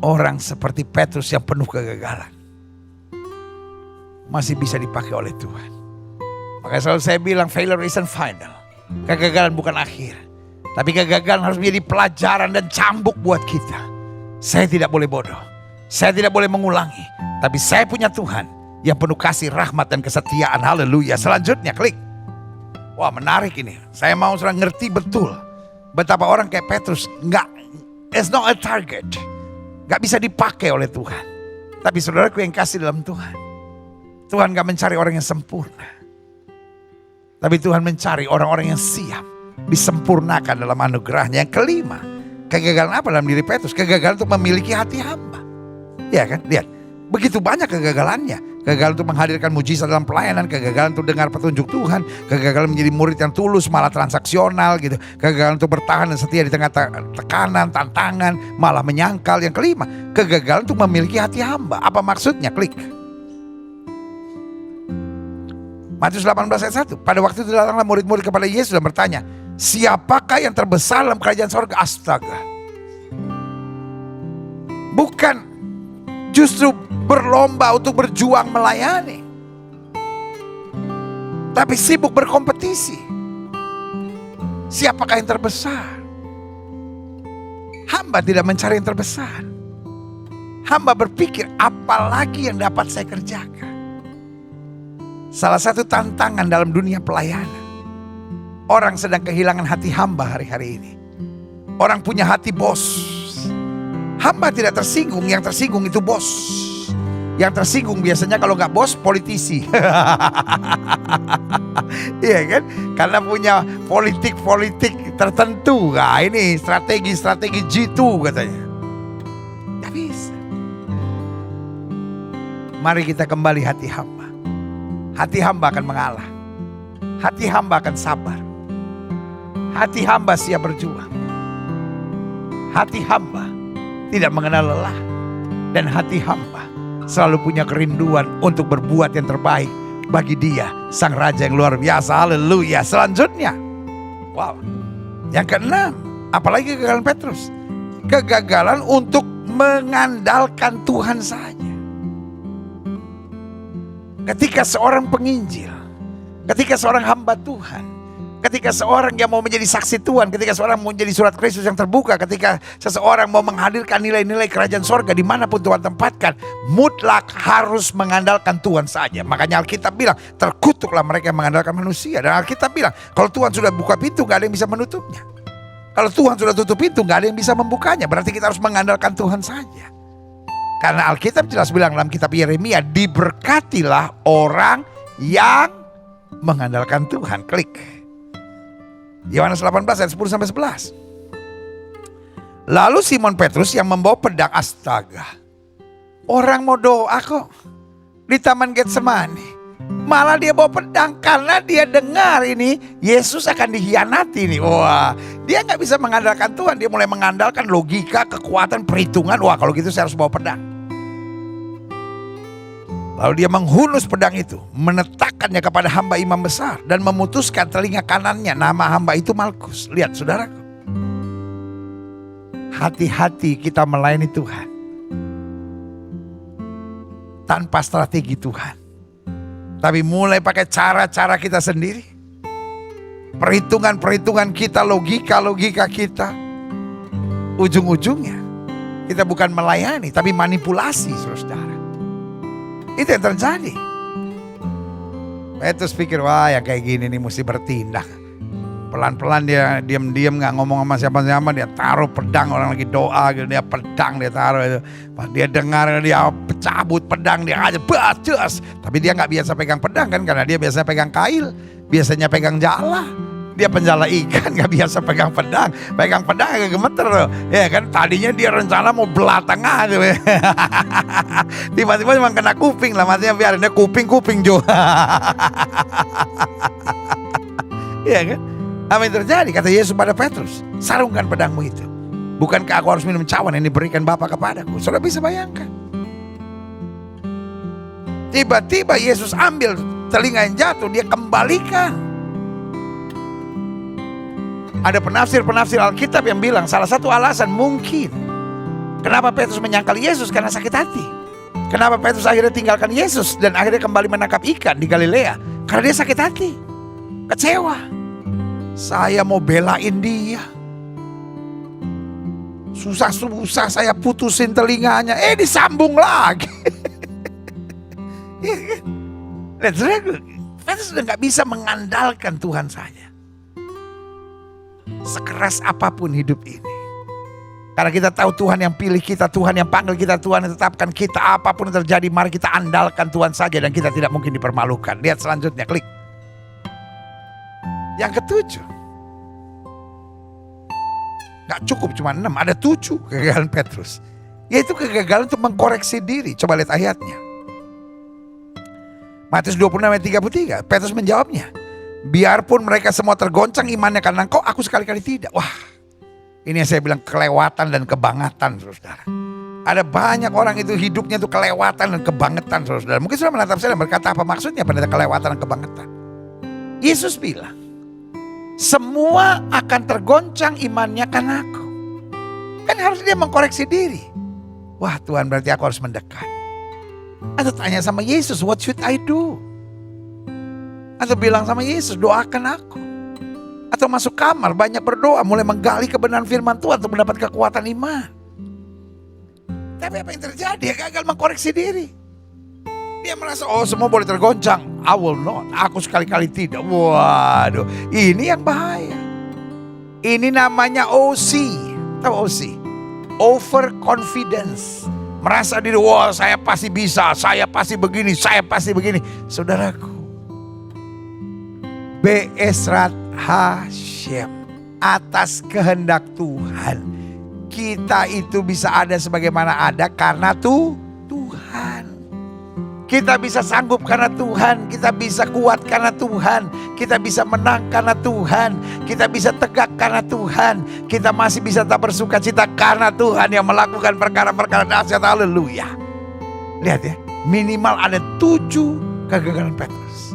Orang seperti Petrus yang penuh kegagalan masih bisa dipakai oleh Tuhan. Makanya selalu saya bilang, failure isn't final. Kegagalan bukan akhir, tapi kegagalan harus menjadi pelajaran dan cambuk buat kita. Saya tidak boleh bodoh, saya tidak boleh mengulangi, tapi saya punya Tuhan yang penuh kasih, rahmat, dan kesetiaan. Haleluya. Selanjutnya, klik. Wah, menarik ini. Saya mau sudah ngerti betul betapa orang kayak Petrus it's not a target. Gak bisa dipakai oleh Tuhan. Tapi saudaraku yang kasih dalam Tuhan, Tuhan gak mencari orang yang sempurna, tapi Tuhan mencari orang-orang yang siap disempurnakan dalam anugerahnya. Yang kelima, kegagalan apa dalam diri Petrus? Kegagalan untuk memiliki hati hamba. Ya kan, lihat, begitu banyak kegagalannya. Kegagalan untuk menghadirkan mujizat dalam pelayanan, kegagalan untuk dengar petunjuk Tuhan, kegagalan menjadi murid yang tulus malah transaksional gitu, kegagalan untuk bertahan dan setia di tengah tekanan, tantangan, malah menyangkal. Yang kelima, kegagalan untuk memiliki hati hamba. Apa maksudnya? Klik. Matius 18 ayat 1. Pada waktu itu datanglah murid-murid kepada Yesus dan bertanya, siapakah yang terbesar dalam kerajaan sorga? Astaga. Bukan justru berlomba untuk berjuang melayani, tapi sibuk berkompetisi. Siapakah yang terbesar? Hamba tidak mencari yang terbesar. Hamba berpikir, apalagi yang dapat saya kerjakan. Salah satu tantangan dalam dunia pelayanan, orang sedang kehilangan hati hamba hari-hari ini. Orang punya hati bos. Hamba tidak tersinggung, yang tersinggung itu bos. Yang tersinggung biasanya kalau nggak bos, politisi. Iya kan? Karena punya politik-politik tertentu. Nah, ini strategi G2 katanya. Gak bisa. Mari kita kembali hati hamba. Hati hamba akan mengalah. Hati hamba akan sabar. Hati hamba siap berjuang. Hati hamba tidak mengenal lelah. Dan hati hamba selalu punya kerinduan untuk berbuat yang terbaik bagi Dia, Sang Raja yang luar biasa. Haleluya. Selanjutnya, wow, yang keenam, apalagi kegagalan Petrus, kegagalan untuk mengandalkan Tuhan saja. Ketika seorang penginjil, ketika seorang hamba Tuhan, ketika seorang yang mau menjadi saksi Tuhan, ketika seorang mau menjadi surat Kristus yang terbuka, ketika seseorang mau menghadirkan nilai-nilai kerajaan sorga dimanapun Tuhan tempatkan, mutlak harus mengandalkan Tuhan saja. Makanya Alkitab bilang, terkutuklah mereka yang mengandalkan manusia. Dan Alkitab bilang, kalau Tuhan sudah buka pintu, gak ada yang bisa menutupnya. Kalau Tuhan sudah tutup pintu, gak ada yang bisa membukanya. Berarti kita harus mengandalkan Tuhan saja. Karena Alkitab jelas bilang dalam kitab Yeremia, diberkatilah orang yang mengandalkan Tuhan. Klik. Yohanes 18 ayat 10-11. Lalu Simon Petrus yang membawa pedang, astaga. Orang mau doa kok di Taman Getsemani, malah dia bawa pedang karena dia dengar ini Yesus akan dikhianati nih. Wah, dia nggak bisa mengandalkan Tuhan, dia mulai mengandalkan logika, kekuatan, perhitungan. Wah, kalau gitu saya harus bawa pedang. Lalu dia menghunus pedang itu, menetapkannya kepada hamba imam besar dan memutuskan telinga kanannya. Nama hamba itu Malkus. Lihat saudaraku, hati-hati kita melayani Tuhan tanpa strategi Tuhan, tapi mulai pakai cara-cara kita sendiri, perhitungan-perhitungan kita, logika-logika kita. Ujung-ujungnya kita bukan melayani, tapi manipulasi, saudara. Itu yang terjadi. Petrus pikir, wah yang kayak gini nih mesti bertindak. Pelan-pelan dia diam-diam gak ngomong sama siapa-siapa. Dia taruh pedang, orang lagi doa gitu, dia pedang dia taruh itu. Pas dia dengar, dia cabut pedang, dia aja bacus. Tapi dia gak biasa pegang pedang kan, karena dia biasa pegang kail, biasanya pegang jala. Dia penjala ikan, gak biasa pegang pedang. Pegang pedang agak gemeter loh. Ya kan, tadinya dia rencana mau belah tengah tuh. Tiba-tiba memang kena kuping lah, maksudnya biarin dia kuping juga. Iya kan? Apa yang terjadi? Kata Yesus pada Petrus, sarungkan pedangmu itu. Bukankah aku harus minum cawan yang diberikan Bapa kepadaku? Saudara bisa bayangkan. Tiba-tiba Yesus ambil telinga yang jatuh, dia kembalikan. Ada penafsir Alkitab yang bilang salah satu alasan mungkin kenapa Petrus menyangkal Yesus karena sakit hati. Kenapa Petrus akhirnya tinggalkan Yesus dan akhirnya kembali menangkap ikan di Galilea? Karena dia sakit hati, kecewa. Saya mau belain dia, susah-susah saya putusin telinganya, disambung lagi. Petrus sudah gak bisa mengandalkan Tuhan saja. Sekeras apapun hidup ini, karena kita tahu Tuhan yang pilih kita, Tuhan yang panggil kita, Tuhan yang tetapkan kita. Apapun yang terjadi, mari kita andalkan Tuhan saja dan kita tidak mungkin dipermalukan. Lihat selanjutnya, klik. Yang ketujuh, gak cukup cuma 6, ada 7 kegagalan Petrus, yaitu kegagalan untuk mengkoreksi diri. Coba lihat ayatnya, Matius 26 ayat 33. Petrus menjawabnya, biarpun mereka semua tergoncang imannya karena engkau, aku sekali-kali tidak. Wah, ini yang saya bilang kelewatan dan kebangatan, saudara. Ada banyak orang itu hidupnya itu kelewatan dan kebangetan, saudara. Mungkin sudah menatap saya dan berkata, apa maksudnya pendeta kelewatan dan kebangetan? Yesus bilang, semua akan tergoncang imannya karena aku. Kan harus dia mengkoreksi diri. Wah Tuhan, berarti aku harus mendekat. Atau tanya sama Yesus, what should I do? Atau bilang sama Yesus, doakan aku. Atau masuk kamar, banyak berdoa, mulai menggali kebenaran firman Tuhan untuk mendapat kekuatan iman. Tapi apa yang terjadi? Dia gagal mengkoreksi diri. Dia merasa, oh semua boleh tergoncang. I will not, aku sekali-kali tidak. Waduh, ini yang bahaya. Ini namanya OC. Tahu OC? Overconfidence. Merasa diri, wah saya pasti bisa, saya pasti begini, saya pasti begini. Saudaraku, Be'ezrat Hashem, atas kehendak Tuhan, kita itu bisa ada sebagaimana ada karena Tuhan. Kita bisa sanggup karena Tuhan, kita bisa kuat karena Tuhan, kita bisa menang karena Tuhan, kita bisa tegak karena Tuhan, kita masih bisa tak bersuka cita karena Tuhan yang melakukan perkara-perkara dahsyat. Haleluya. Lihat ya, minimal ada 7 kegagalan Petrus.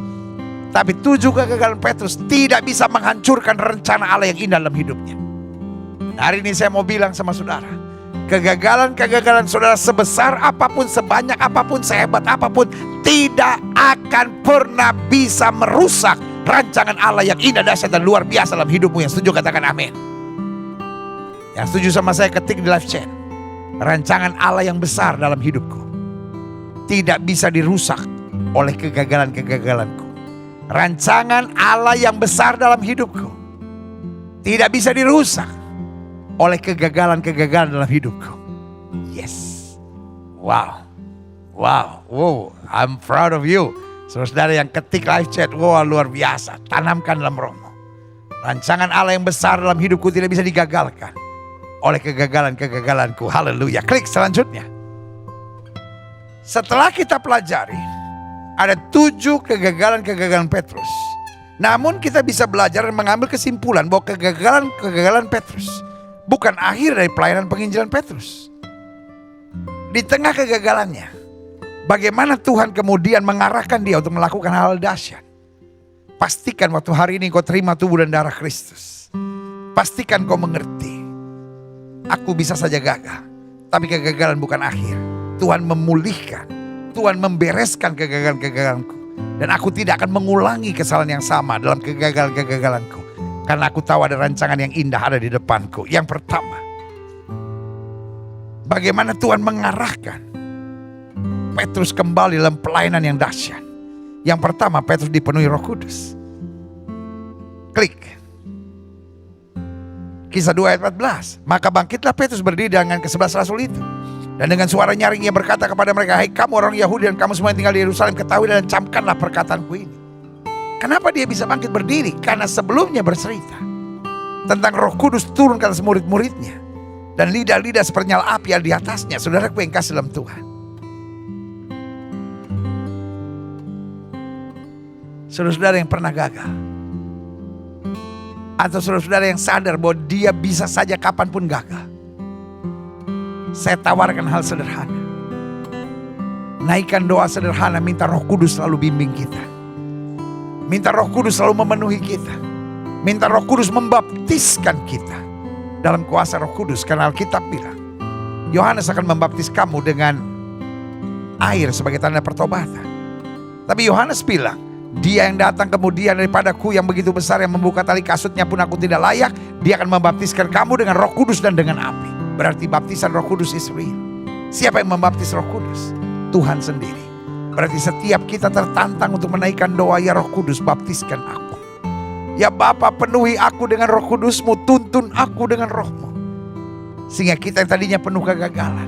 Tapi 7 kegagalan Petrus tidak bisa menghancurkan rencana Allah yang indah dalam hidupnya. Hari ini saya mau bilang sama saudara, kegagalan-kegagalan saudara sebesar apapun, sebanyak apapun, sehebat apapun, tidak akan pernah bisa merusak rancangan Allah yang indah, dahsyat dan luar biasa dalam hidupmu. Yang setuju katakan amin. Yang setuju sama saya ketik di live chat. Rancangan Allah yang besar dalam hidupku tidak bisa dirusak oleh kegagalan-kegagalanku. Rancangan Allah yang besar dalam hidupku tidak bisa dirusak oleh kegagalan-kegagalan dalam hidupku. Yes. Wow. Wow. Wow. I'm proud of you. Saudara yang ketik live chat. Wow, luar biasa. Tanamkan dalam rohmu. Rancangan Allah yang besar dalam hidupku tidak bisa digagalkan oleh kegagalan-kegagalanku. Haleluya. Klik selanjutnya. Setelah kita pelajari, ada 7 kegagalan-kegagalan Petrus. Namun kita bisa belajar dan mengambil kesimpulan bahwa kegagalan-kegagalan Petrus bukan akhir dari pelayanan penginjilan Petrus. Di tengah kegagalannya, bagaimana Tuhan kemudian mengarahkan dia untuk melakukan hal dahsyat. Pastikan waktu hari ini kau terima tubuh dan darah Kristus. Pastikan kau mengerti. Aku bisa saja gagal, tapi kegagalan bukan akhir. Tuhan memulihkan, Tuhan membereskan kegagalan-kegagalanku. Dan aku tidak akan mengulangi kesalahan yang sama dalam kegagalan-kegagalanku. Karena aku tahu ada rancangan yang indah ada di depanku. Yang pertama, bagaimana Tuhan mengarahkan Petrus kembali dalam pelayanan yang dahsyat. Yang pertama, Petrus dipenuhi Roh Kudus. Klik. Kisah 2 ayat 14. Maka bangkitlah Petrus berdiri dengan ke-11 rasul itu. Dan dengan suara nyaring ia berkata kepada mereka, hai kamu orang Yahudi dan kamu semua yang tinggal di Yerusalem, ketahui dan camkanlah perkataanku ini. Kenapa dia bisa bangkit berdiri? Karena sebelumnya bercerita tentang Roh Kudus turun ke atas murid-muridnya. Dan lidah-lidah seperti nyala api ada di atasnya. Saudaraku yang kasih dalam Tuhan. Saudara-saudara yang pernah gagal. Atau saudara-saudara yang sadar bahwa dia bisa saja kapanpun gagal. Saya tawarkan hal sederhana. Naikkan doa sederhana, minta Roh Kudus selalu bimbing kita. Minta Roh Kudus selalu memenuhi kita. Minta Roh Kudus membaptiskan kita dalam kuasa Roh Kudus. Karena Alkitab bilang, Yohanes akan membaptis kamu dengan air sebagai tanda pertobatan. Tapi Yohanes bilang, dia yang datang kemudian daripadaku yang begitu besar, yang membuka tali kasutnya pun aku tidak layak. Dia akan membaptiskan kamu dengan Roh Kudus dan dengan api. Berarti baptisan Roh Kudus is real. Siapa yang membaptis Roh Kudus? Tuhan sendiri. Berarti setiap kita tertantang untuk menaikkan doa, ya Roh Kudus baptiskan aku. Ya Bapa, penuhi aku dengan Roh Kudusmu, tuntun aku dengan Rohmu. Sehingga kita yang tadinya penuh kegagalan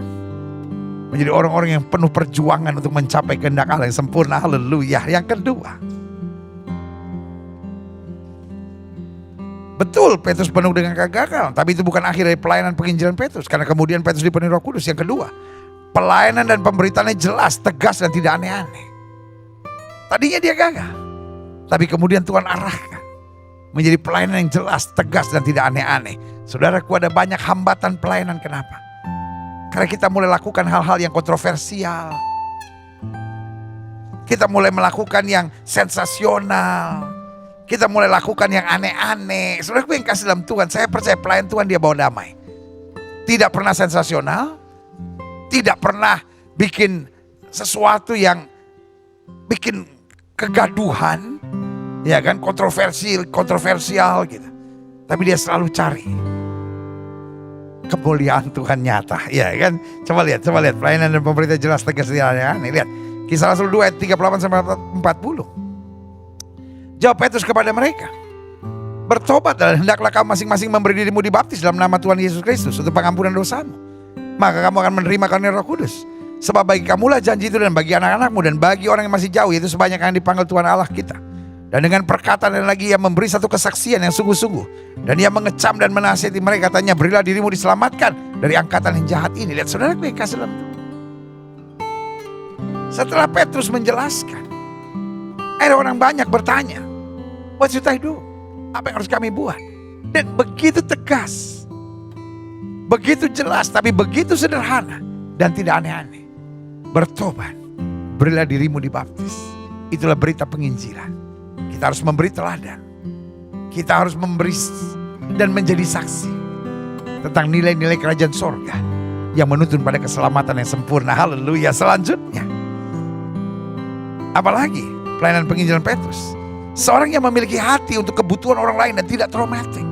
menjadi orang-orang yang penuh perjuangan untuk mencapai kehendak Allah yang sempurna. Haleluya. Yang kedua, betul Petrus penuh dengan kegagalan, tapi itu bukan akhir dari pelayanan penginjilan Petrus. Karena kemudian Petrus dipenuhi Roh Kudus. Yang kedua, pelayanan dan pemberitaannya jelas, tegas dan tidak aneh-aneh. Tadinya dia gagal, tapi kemudian Tuhan arahkan menjadi pelayanan yang jelas, tegas dan tidak aneh-aneh. Saudaraku, ada banyak hambatan pelayanan. Kenapa? Karena kita mulai lakukan hal-hal yang kontroversial. Kita mulai melakukan yang sensasional. Kita mulai lakukan yang aneh-aneh. Saudaraku yang kasih dalam Tuhan, saya percaya pelayan Tuhan dia bawa damai. Tidak pernah sensasional, tidak pernah bikin sesuatu yang bikin kegaduhan, ya kan, kontroversial gitu. Tapi dia selalu cari kemuliaan Tuhan nyata, ya kan. Coba lihat pelayanan dan pemerintah jelas, tegas, tidak aneh-aneh. Lihat Kisah Rasul 2 ayat 38 sampai 40. Jawab Petrus kepada mereka, bertobat dan hendaklah kamu masing-masing memberi dirimu dibaptis dalam nama Tuhan Yesus Kristus untuk pengampunan dosamu. Maka kamu akan menerima karunia Roh Kudus. Sebab bagi kamulah janji itu dan bagi anak-anakmu dan bagi orang yang masih jauh, yaitu sebanyak yang dipanggil Tuhan Allah kita. Dan dengan perkataan dan lagi ia memberi satu kesaksian yang sungguh-sungguh. Dan ia mengecam dan menasihati mereka, katanya, berilah dirimu diselamatkan dari angkatan yang jahat ini. Lihat saudara, kasih dalam Tuhan. Setelah Petrus menjelaskan, ada orang banyak bertanya, what should I do? Apa yang harus kami buat? Dan begitu tegas, begitu jelas, tapi begitu sederhana dan tidak aneh-aneh. Bertobat, berilah dirimu dibaptis. Itulah berita penginjilan. Kita harus memberi teladan. Kita harus memberi dan menjadi saksi tentang nilai-nilai kerajaan sorga yang menuntun pada keselamatan yang sempurna. Haleluya. Selanjutnya, apalagi pelayanan penginjilan Petrus, seorang yang memiliki hati untuk kebutuhan orang lain dan tidak traumatik.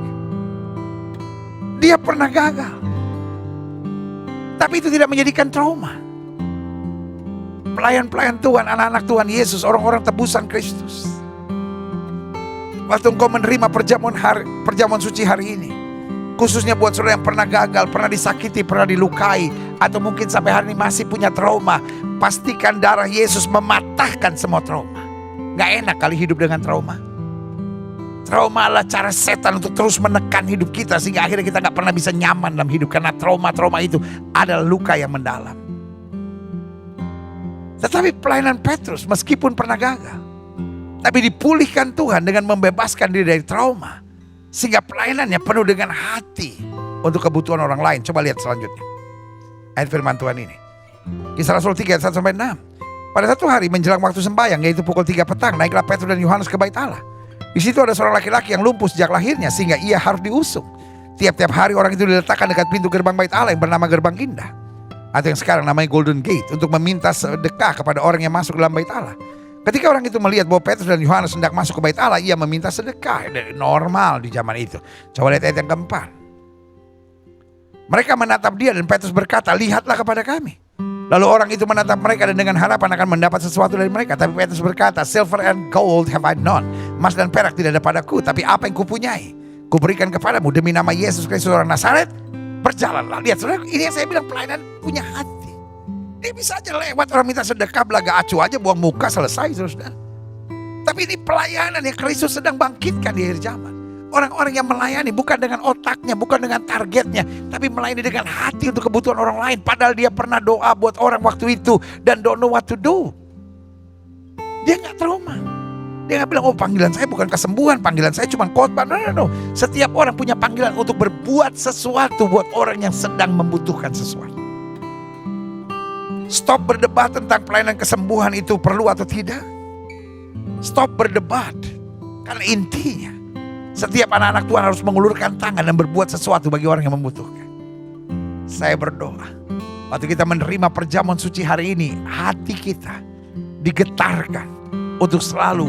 Dia pernah gagal, tapi itu tidak menjadikan trauma. Pelayan-pelayan Tuhan, anak-anak Tuhan Yesus, orang-orang tebusan Kristus, waktu engkau menerima perjamuan suci hari ini, khususnya buat saudara yang pernah gagal, pernah disakiti, pernah dilukai, atau mungkin sampai hari ini masih punya trauma, pastikan darah Yesus mematahkan semua trauma. Gak enak kali hidup dengan trauma. Trauma adalah cara setan untuk terus menekan hidup kita, sehingga akhirnya kita gak pernah bisa nyaman dalam hidup. Karena trauma-trauma itu adalah luka yang mendalam. Tetapi pelayanan Petrus meskipun pernah gagal, tapi dipulihkan Tuhan dengan membebaskan diri dari trauma, sehingga pelayanannya penuh dengan hati untuk kebutuhan orang lain. Coba lihat selanjutnya ayat firman Tuhan ini, Kisah Rasul 3 ayat 1 sampai 6. Pada satu hari menjelang waktu sembahyang, yaitu pukul 3 petang, naiklah Petrus dan Yohanes ke bait Allah. Di situ ada seorang laki-laki yang lumpuh sejak lahirnya, sehingga ia harus diusung. Tiap-tiap hari orang itu diletakkan dekat pintu gerbang bait Allah yang bernama Gerbang Indah, atau yang sekarang namanya Golden Gate, untuk meminta sedekah kepada orang yang masuk dalam bait Allah. Ketika orang itu melihat bahwa Petrus dan Yohanes hendak masuk ke bait Allah, ia meminta sedekah. Normal di zaman itu. Coba lihat ayat yang keempat. Mereka menatap dia dan Petrus berkata, lihatlah kepada kami. Lalu orang itu menatap mereka dan dengan harapan akan mendapat sesuatu dari mereka. Tapi Petrus berkata, silver and gold have I none. Emas dan perak tidak ada padaku, tapi apa yang kupunyai kuberikan kepadamu. Demi nama Yesus Kristus orang Nazaret, berjalanlah. Lihat saudara, ini yang saya bilang, pelayanan punya hati. Dia bisa aja lewat orang minta sedekah, belaga acu aja, buang muka, selesai saudara. Tapi ini pelayanan yang Kristus sedang bangkitkan di akhir zaman. Orang-orang yang melayani bukan dengan otaknya, bukan dengan targetnya, tapi melayani dengan hati untuk kebutuhan orang lain. Padahal dia pernah doa buat orang waktu itu dan don't know what to do. Dia gak trauma. Dia gak bilang, oh panggilan saya bukan kesembuhan, panggilan saya cuma khotbah. No. Setiap orang punya panggilan untuk berbuat sesuatu buat orang yang sedang membutuhkan sesuatu. Stop berdebat tentang pelayanan kesembuhan itu perlu atau tidak. Stop berdebat. Karena intinya, setiap anak-anak Tuhan harus mengulurkan tangan dan berbuat sesuatu bagi orang yang membutuhkan. Saya berdoa, waktu kita menerima perjamuan suci hari ini, hati kita digetarkan untuk selalu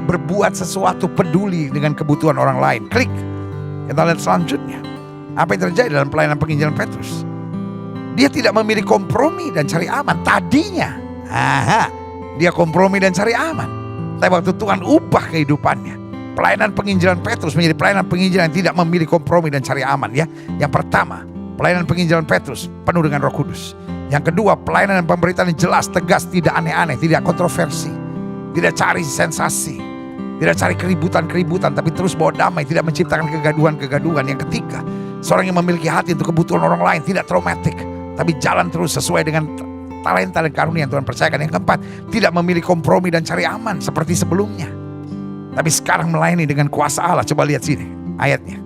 berbuat sesuatu, peduli dengan kebutuhan orang lain. Klik. Kita lihat selanjutnya, apa yang terjadi dalam pelayanan penginjilan Petrus. Dia tidak memilih kompromi dan cari aman. Tadinya, dia kompromi dan cari aman. Tapi waktu Tuhan ubah kehidupannya, pelayanan penginjilan Petrus menjadi pelayanan penginjilan yang tidak memilih kompromi dan cari aman. Ya, yang pertama, pelayanan penginjilan Petrus penuh dengan Roh Kudus. Yang kedua, pelayanan dan pemberitaan yang jelas, tegas, tidak aneh-aneh, tidak kontroversi, tidak cari sensasi, tidak cari keributan-keributan, tapi terus bawa damai, tidak menciptakan kegaduhan-kegaduhan. Yang ketiga, seorang yang memiliki hati untuk kebutuhan orang lain, tidak traumatik, tapi jalan terus sesuai dengan talenta dan karunia yang Tuhan percayakan. Yang keempat, tidak memilih kompromi dan cari aman seperti sebelumnya, tapi sekarang melayani dengan kuasa Allah. Coba lihat sini ayatnya.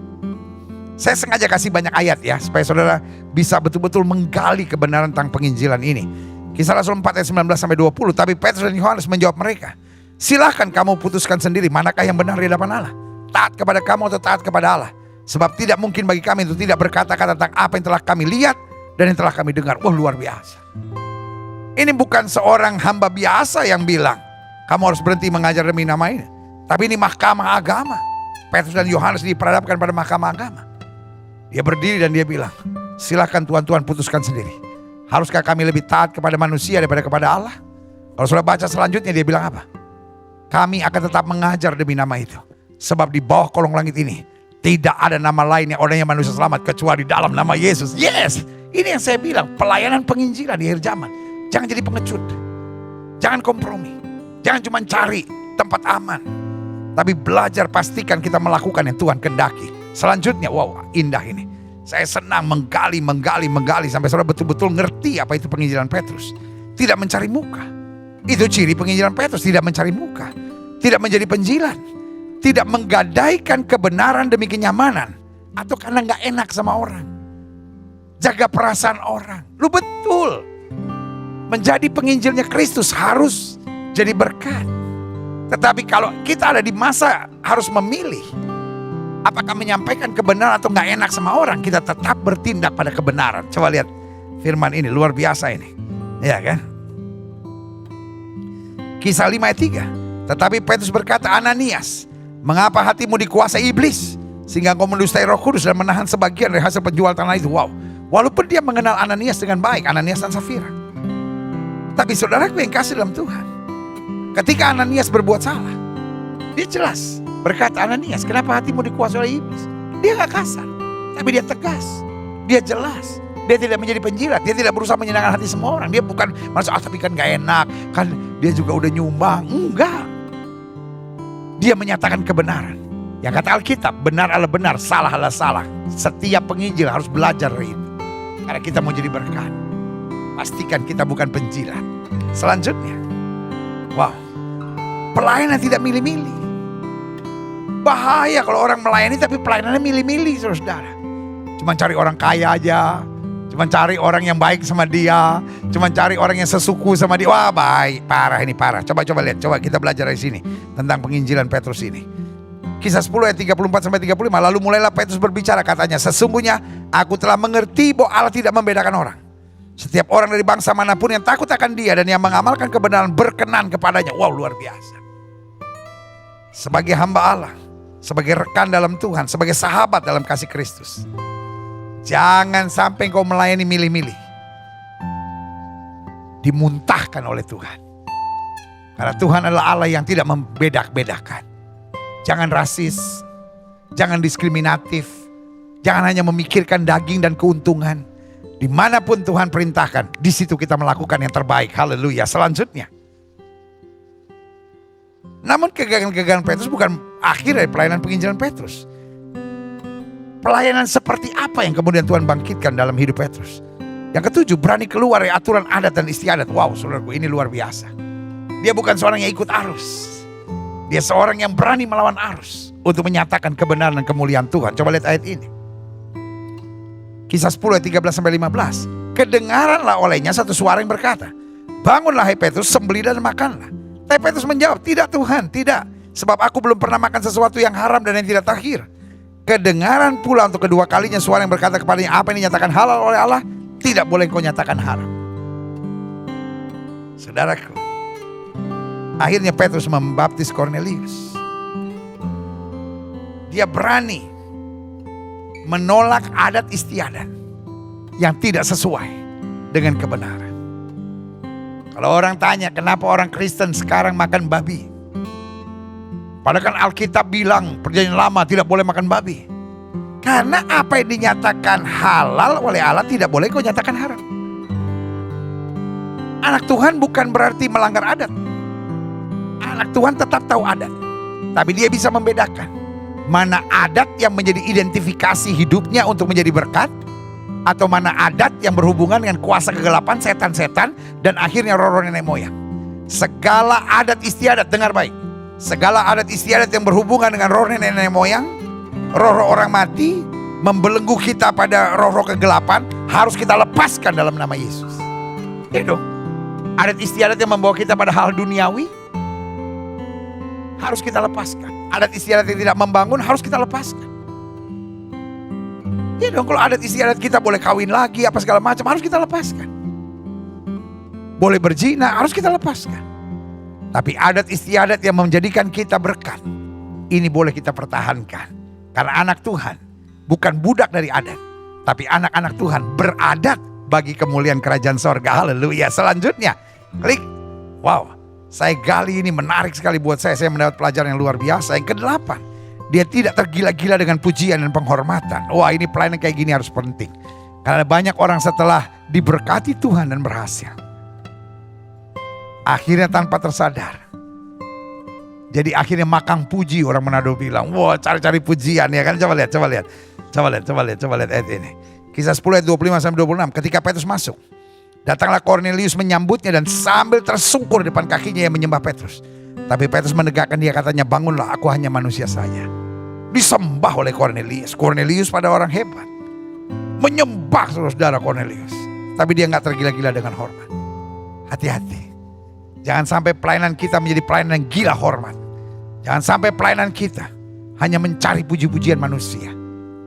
Saya sengaja kasih banyak ayat ya, supaya saudara bisa betul-betul menggali kebenaran tentang penginjilan ini. Kisah Rasul 4 ayat 19 sampai 20. Tapi Petrus dan Yohanes menjawab mereka, Silahkan kamu putuskan sendiri manakah yang benar di hadapan Allah. Taat kepada kamu atau taat kepada Allah. Sebab tidak mungkin bagi kami untuk tidak berkata-kata tentang apa yang telah kami lihat dan yang telah kami dengar. Wah, luar biasa. Ini bukan seorang hamba biasa yang bilang, kamu harus berhenti mengajar demi nama ini. Tapi ini mahkamah agama. Petrus dan Yohanes diperhadapkan pada mahkamah agama. Dia berdiri dan dia bilang, silakan Tuhan putuskan sendiri. Haruskah kami lebih taat kepada manusia daripada kepada Allah? Kalau sudah baca selanjutnya dia bilang apa? Kami akan tetap mengajar demi nama itu. Sebab di bawah kolong langit ini tidak ada nama lain yang orangnya manusia selamat kecuali dalam nama Yesus. Yes, ini yang saya bilang, pelayanan penginjilan di akhir zaman. Jangan jadi pengecut. Jangan kompromi. Jangan cuma cari tempat aman. Tapi belajar pastikan kita melakukan yang Tuhan kehendaki. Selanjutnya, wow, indah ini. Saya senang menggali sampai saudara betul-betul ngerti apa itu penginjilan Petrus. Tidak mencari muka. Itu ciri penginjilan Petrus, tidak mencari muka. Tidak menjadi penjilat. Tidak menggadaikan kebenaran demi kenyamanan. Atau karena gak enak sama orang. Jaga perasaan orang. Lu betul. Menjadi penginjilnya Kristus harus jadi berkat. Tetapi kalau kita ada di masa harus memilih. Apakah menyampaikan kebenaran atau gak enak sama orang. Kita tetap bertindak pada kebenaran. Coba lihat firman ini, luar biasa ini. Ya kan? Kisah 5 ayat 3. Tetapi Petrus berkata, Ananias, mengapa hatimu dikuasai iblis? Sehingga engkau mendustai Roh Kudus dan menahan sebagian dari hasil penjual tanah itu. Wow. Walaupun dia mengenal Ananias dengan baik, Ananias dan Safira. Tapi saudaraku yang kasih dalam Tuhan, ketika Ananias berbuat salah, dia jelas berkata, Ananias, kenapa hatimu dikuasai oleh iblis? Dia gak kasar, tapi dia tegas, dia jelas. Dia tidak menjadi penjilat, dia tidak berusaha menyenangkan hati semua orang. Dia bukan merasa, tapi kan gak enak, kan dia juga udah nyumbang. Enggak. Dia menyatakan kebenaran. Yang kata Alkitab, benar adalah benar, salah adalah salah. Setiap penginjil harus belajar itu. Karena kita mau jadi berkat. Pastikan kita bukan penjilat. Selanjutnya, wow, pelayanan tidak milih-milih. Bahaya kalau orang melayani tapi pelayanannya milih-milih, saudara. Cuma cari orang kaya aja, cuma cari orang yang baik sama dia, cuma cari orang yang sesuku sama dia. Wah, baik, parah ini, parah. Coba lihat, coba kita belajar dari sini tentang penginjilan Petrus ini. Kisah 10 ayat 34-35. Lalu mulailah Petrus berbicara, katanya, sesungguhnya aku telah mengerti bahwa Allah tidak membedakan orang. Setiap orang dari bangsa manapun yang takut akan dia dan yang mengamalkan kebenaran berkenan kepadanya. Wow, luar biasa. Sebagai hamba Allah, sebagai rekan dalam Tuhan, sebagai sahabat dalam kasih Kristus, jangan sampai kau melayani milih-milih. Dimuntahkan oleh Tuhan. Karena Tuhan adalah Allah yang tidak membedak-bedakan. Jangan rasis, jangan diskriminatif, jangan hanya memikirkan daging dan keuntungan. Dimanapun Tuhan perintahkan, di situ kita melakukan yang terbaik. Haleluya. Selanjutnya, namun kegagalan Petrus bukan akhir dari pelayanan penginjilan Petrus. Pelayanan seperti apa yang kemudian Tuhan bangkitkan dalam hidup Petrus? Yang ketujuh, berani keluar dari aturan adat dan istiadat. Wow, saudaraku, ini luar biasa. Dia bukan seorang yang ikut arus. Dia seorang yang berani melawan arus untuk menyatakan kebenaran dan kemuliaan Tuhan. Coba lihat ayat ini. Kisah 10 ayat 13-15. Kedengaranlah olehnya satu suara yang berkata, bangunlah hai Petrus, sembelihlah dan makanlah. Tapi Petrus menjawab, tidak Tuhan, tidak. Sebab aku belum pernah makan sesuatu yang haram dan yang tidak tahir. Kedengaran pula untuk kedua kalinya suara yang berkata kepadanya, apa yang dinyatakan halal oleh Allah, tidak boleh kau nyatakan haram. Saudaraku, akhirnya Petrus membaptis Kornelius. Dia berani menolak adat istiadat yang tidak sesuai dengan kebenaran. Kalau orang tanya kenapa orang Kristen sekarang makan babi, padahal kan Alkitab bilang perjanjian lama tidak boleh makan babi. Karena apa yang dinyatakan halal oleh Allah tidak boleh kau nyatakan haram. Anak Tuhan bukan berarti melanggar adat. Anak Tuhan tetap tahu adat, tapi dia bisa membedakan mana adat yang menjadi identifikasi hidupnya untuk menjadi berkat, atau mana adat yang berhubungan dengan kuasa kegelapan, setan-setan, dan akhirnya roh-roh nenek moyang. Segala adat istiadat, dengar baik, segala adat istiadat yang berhubungan dengan roh nenek moyang, roh-roh orang mati, membelenggu kita pada roh-roh kegelapan, harus kita lepaskan dalam nama Yesus. Itu adat istiadat yang membawa kita pada hal duniawi, harus kita lepaskan. Adat istiadat yang tidak membangun harus kita lepaskan. Ya dong, kalau adat istiadat kita boleh kawin lagi apa segala macam harus kita lepaskan. Boleh berzina harus kita lepaskan. Tapi adat istiadat yang menjadikan kita berkat, ini boleh kita pertahankan. Karena anak Tuhan bukan budak dari adat, tapi anak-anak Tuhan beradat bagi kemuliaan kerajaan sorga. Haleluya. Selanjutnya, klik. Wow, saya gali ini menarik sekali buat saya. Saya mendapat pelajaran yang luar biasa. Yang ke-8, dia tidak tergila-gila dengan pujian dan penghormatan. Wah, ini pelayanan kayak gini harus penting. Karena banyak orang setelah diberkati Tuhan dan berhasil, akhirnya tanpa tersadar, jadi akhirnya makang puji. Orang Manado bilang, wah cari-cari pujian ya kan. Coba lihat ayat ini. Kisah 10 ayat 25-26. Ketika Petrus masuk, datanglah Kornelius menyambutnya dan sambil tersungkur depan kakinya yang menyembah Petrus. Tapi Petrus menegakkan dia, katanya, bangunlah, aku hanya manusia saja. Disembah oleh Kornelius. Kornelius pada orang hebat, menyembah saudara Kornelius. Tapi dia gak tergila-gila dengan hormat. Hati-hati. Jangan sampai pelayanan kita menjadi pelayanan yang gila hormat. Jangan sampai pelayanan kita hanya mencari puji-pujian manusia.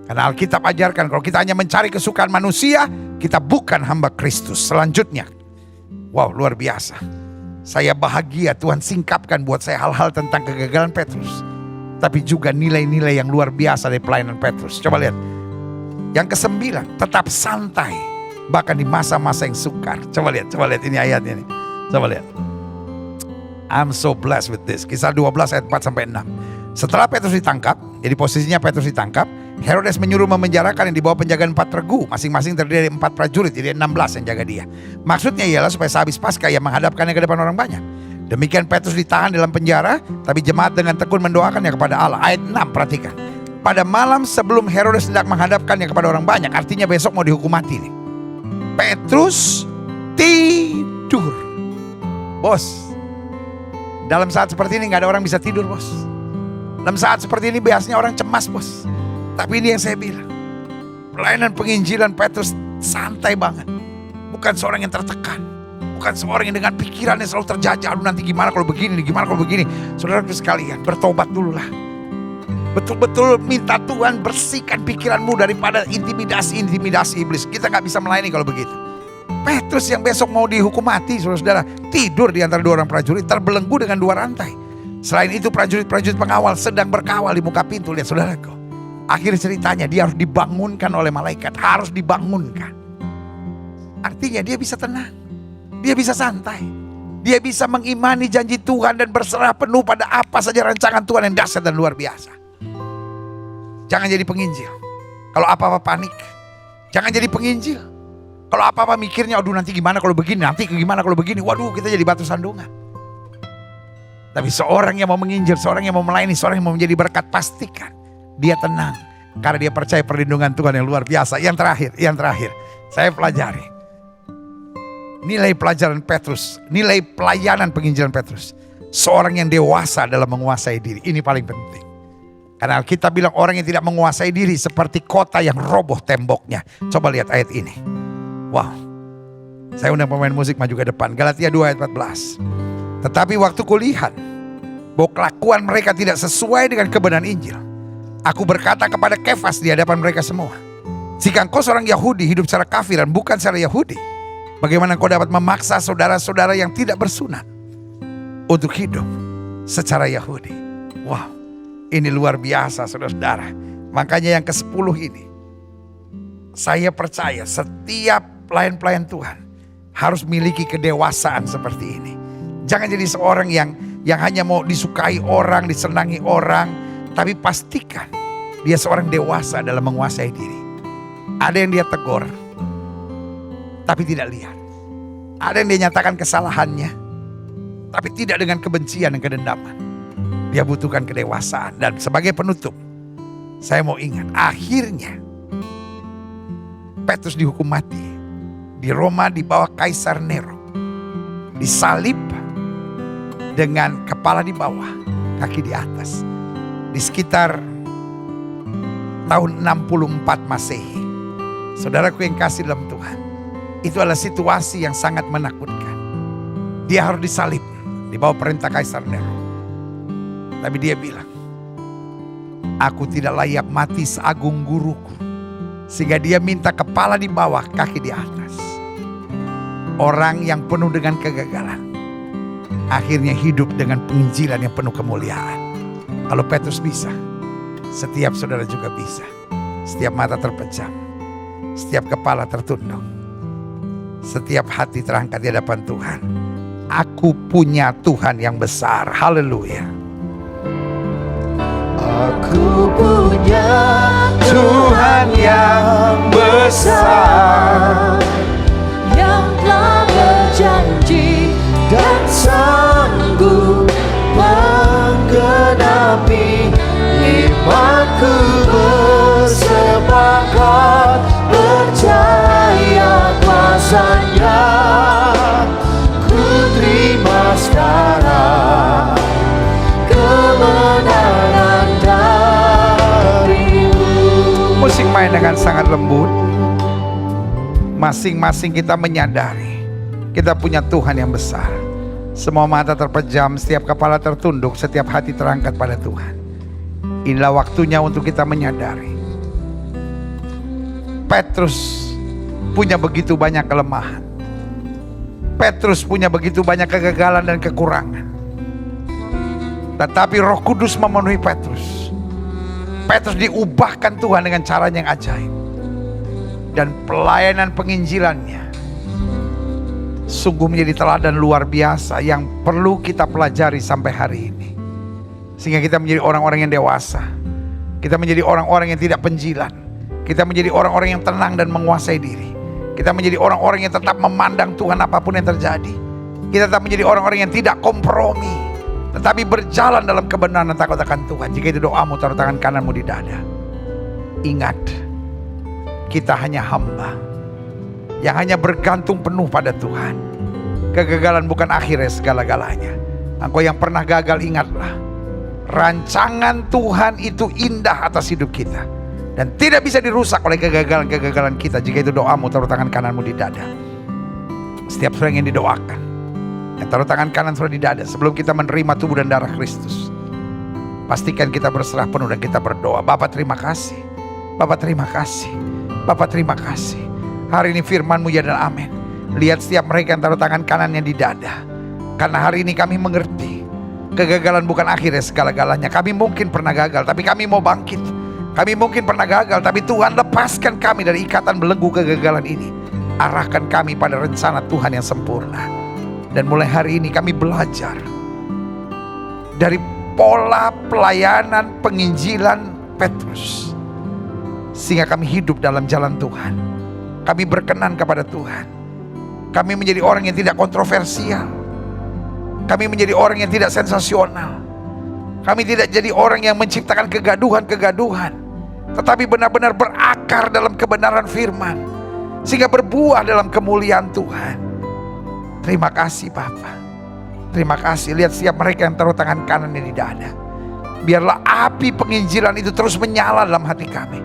Karena Alkitab ajarkan kalau kita hanya mencari kesukaan manusia, kita bukan hamba Kristus. Selanjutnya, wow, luar biasa. Saya bahagia Tuhan singkapkan buat saya hal-hal tentang kegagalan Petrus, tapi juga nilai-nilai yang luar biasa dari pelayanan Petrus. Coba lihat. Yang ke-9, tetap santai bahkan di masa-masa yang sukar. Coba lihat ini ayatnya ini. Coba lihat. I'm so blessed with this. Kisah 12 ayat 4-6. Setelah Petrus ditangkap, jadi posisinya Petrus ditangkap, Herodes menyuruh memenjarakan yang di bawah penjagaan 4 regu, masing-masing terdiri dari 4 prajurit, jadi 16 yang jaga dia. Maksudnya ialah supaya sehabis Paskah ia menghadapkannya ke depan orang banyak. Demikian Petrus ditahan dalam penjara, tapi jemaat dengan tekun mendoakannya kepada Allah. Ayat 6, perhatikan. Pada malam sebelum Herodes hendak menghadapkannya kepada orang banyak, artinya besok mau dihukum mati nih, Petrus tidur. Bos, dalam saat seperti ini gak ada orang bisa tidur, bos. Dalam saat seperti ini biasanya orang cemas, bos. Tapi ini yang saya bilang, pelayanan penginjilan Petrus santai banget. Bukan seorang yang tertekan, bukan seorang yang dengan pikirannya selalu terjajah, nanti gimana kalau begini, gimana kalau begini. Saudara sekalian, bertobat dulu lah. Betul-betul minta Tuhan bersihkan pikiranmu daripada intimidasi iblis. Kita gak bisa melayani kalau begitu. Petrus yang besok mau dihukum mati, saudara-saudara, tidur di antara 2 orang prajurit, terbelenggu dengan 2 rantai. Selain itu prajurit-prajurit pengawal sedang berkawal di muka pintu. Lihat saudaraku, akhir ceritanya dia harus dibangunkan oleh malaikat, harus dibangunkan. Artinya dia bisa tenang, dia bisa santai, dia bisa mengimani janji Tuhan dan berserah penuh pada apa saja rancangan Tuhan yang dahsyat dan luar biasa. Jangan jadi penginjil kalau apa-apa panik. Jangan jadi penginjil kalau apa-apa mikirnya, aduh nanti gimana kalau begini, nanti gimana kalau begini. Waduh, kita jadi batu sandungan. Tapi seorang yang mau menginjil, seorang yang mau melayani, seorang yang mau menjadi berkat, pastikan dia tenang. Karena dia percaya perlindungan Tuhan yang luar biasa. Yang terakhir, saya pelajari nilai pelajaran Petrus, nilai pelayanan penginjilan Petrus. Seorang yang dewasa dalam menguasai diri, ini paling penting. Karena Alkitab bilang orang yang tidak menguasai diri seperti kota yang roboh temboknya. Coba lihat ayat ini. Wow, saya undang pemain musik maju ke depan. Galatia 2 ayat 14. Tetapi waktu kulihat bahwa kelakuan mereka tidak sesuai dengan kebenaran Injil, aku berkata kepada Kefas di hadapan mereka semua, jika engkau seorang Yahudi hidup secara kafir dan bukan secara Yahudi, bagaimana engkau dapat memaksa saudara-saudara yang tidak bersunat untuk hidup secara Yahudi? Wow, ini luar biasa saudara-saudara. Makanya yang ke-10 ini, saya percaya setiap pelayan-pelayan Tuhan harus miliki kedewasaan seperti ini. Jangan jadi seorang yang hanya mau disukai orang, disenangi orang, tapi pastikan dia seorang dewasa dalam menguasai diri. Ada yang dia tegur, tapi tidak lihat. Ada yang dia nyatakan kesalahannya, tapi tidak dengan kebencian dan kedendaman. Dia butuhkan kedewasaan. Dan sebagai penutup, saya mau ingat, akhirnya Petrus dihukum mati di Roma di bawah Kaisar Nero, disalib dengan kepala di bawah, kaki di atas, di sekitar tahun 64 Masehi. Saudaraku yang kasih dalam Tuhan, itu adalah situasi yang sangat menakutkan. Dia harus disalib di bawah perintah Kaisar Nero. Tapi dia bilang, aku tidak layak mati seagung guruku. Sehingga dia minta kepala di bawah, kaki di atas. Orang yang penuh dengan kegagalan akhirnya hidup dengan penginjilan yang penuh kemuliaan. Kalau Petrus bisa, setiap saudara juga bisa. Setiap mata terpejam, setiap kepala tertunduk, setiap hati terangkat di hadapan Tuhan. Aku punya Tuhan yang besar. Haleluya. Aku punya Tuhan yang besar, yang telah berjanji dan sanggup menggenapi imanku. Bersepakat percaya kuasanya, ku terima sekarang kemenangan darimu. Musik main dengan sangat lembut. Masing-masing kita menyadari kita punya Tuhan yang besar. Semua mata terpejam, setiap kepala tertunduk, setiap hati terangkat pada Tuhan. Inilah waktunya untuk kita menyadari Petrus punya begitu banyak kelemahan. Petrus punya begitu banyak kegagalan dan kekurangan. Tetapi Roh Kudus memenuhi Petrus. Petrus diubahkan Tuhan dengan caranya yang ajaib. Dan pelayanan penginjilannya sungguh menjadi teladan luar biasa yang perlu kita pelajari sampai hari ini. Sehingga kita menjadi orang-orang yang dewasa. Kita menjadi orang-orang yang tidak penjilan. Kita menjadi orang-orang yang tenang dan menguasai diri. Kita menjadi orang-orang yang tetap memandang Tuhan apapun yang terjadi. Kita tetap menjadi orang-orang yang tidak kompromi, tetapi berjalan dalam kebenaran dan takut akan Tuhan. Jika itu doamu, taruh tangan kananmu di dada. Ingat, kita hanya hamba yang hanya bergantung penuh pada Tuhan. Kegagalan bukan akhirnya segala-galanya. Engkau yang pernah gagal, ingatlah, rancangan Tuhan itu indah atas hidup kita dan tidak bisa dirusak oleh kegagalan-kegagalan kita. Jika itu doamu, taruh tangan kananmu di dada. Setiap saudara yang didoakan, yang taruh tangan kanan saudara di dada, sebelum kita menerima tubuh dan darah Kristus, pastikan kita berserah penuh dan kita berdoa. Bapa terima kasih, Bapa terima kasih, Bapa terima kasih. Hari ini firman-Mu ya dan amin. Lihat setiap mereka yang taruh tangan kanannya di dada. Karena hari ini kami mengerti kegagalan bukan akhirnya segala-galanya. Kami mungkin pernah gagal, tapi kami mau bangkit. Kami mungkin pernah gagal, tapi Tuhan lepaskan kami dari ikatan belenggu kegagalan ini. Arahkan kami pada rencana Tuhan yang sempurna. Dan mulai hari ini kami belajar dari pola pelayanan penginjilan Petrus, sehingga kami hidup dalam jalan Tuhan. Kami berkenan kepada Tuhan. Kami menjadi orang yang tidak kontroversial. Kami menjadi orang yang tidak sensasional. Kami tidak jadi orang yang menciptakan kegaduhan-kegaduhan, tetapi benar-benar berakar dalam kebenaran firman, sehingga berbuah dalam kemuliaan Tuhan. Terima kasih Bapa. Terima kasih. Lihat siap mereka yang taruh tangan kanannya di dada. Biarlah api penginjilan itu terus menyala dalam hati kami,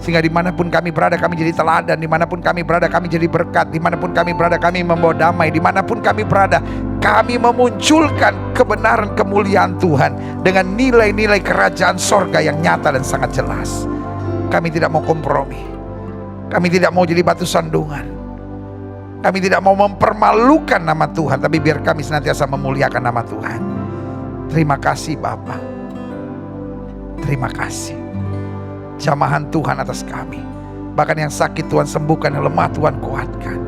sehingga dimanapun kami berada kami jadi teladan. Dimanapun kami berada kami jadi berkat. Dimanapun kami berada kami membawa damai. Dimanapun kami berada kami memunculkan kebenaran kemuliaan Tuhan dengan nilai-nilai kerajaan sorga yang nyata dan sangat jelas. Kami tidak mau kompromi. Kami tidak mau jadi batu sandungan. Kami tidak mau mempermalukan nama Tuhan, tapi biar kami senantiasa memuliakan nama Tuhan. Terima kasih Bapa. Terima kasih. Jamahan Tuhan atas kami. Bahkan yang sakit Tuhan sembuhkan, yang lemah Tuhan kuatkan.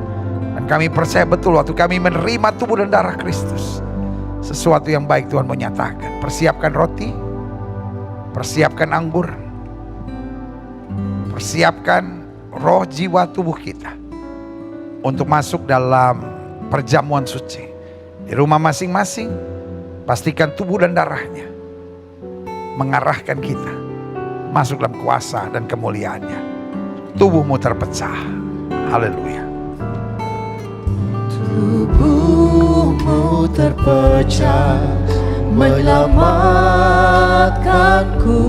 Dan kami percaya betul waktu kami menerima tubuh dan darah Kristus, sesuatu yang baik Tuhan mau nyatakan. Persiapkan roti, persiapkan anggur, persiapkan roh, jiwa, tubuh kita untuk masuk dalam perjamuan suci. Di rumah masing-masing, pastikan tubuh dan darahnya mengarahkan kita masuk dalam kuasa dan kemuliaannya. Tubuhmu terpecah. Haleluya. Tubuhmu terpecah menyelamatkanku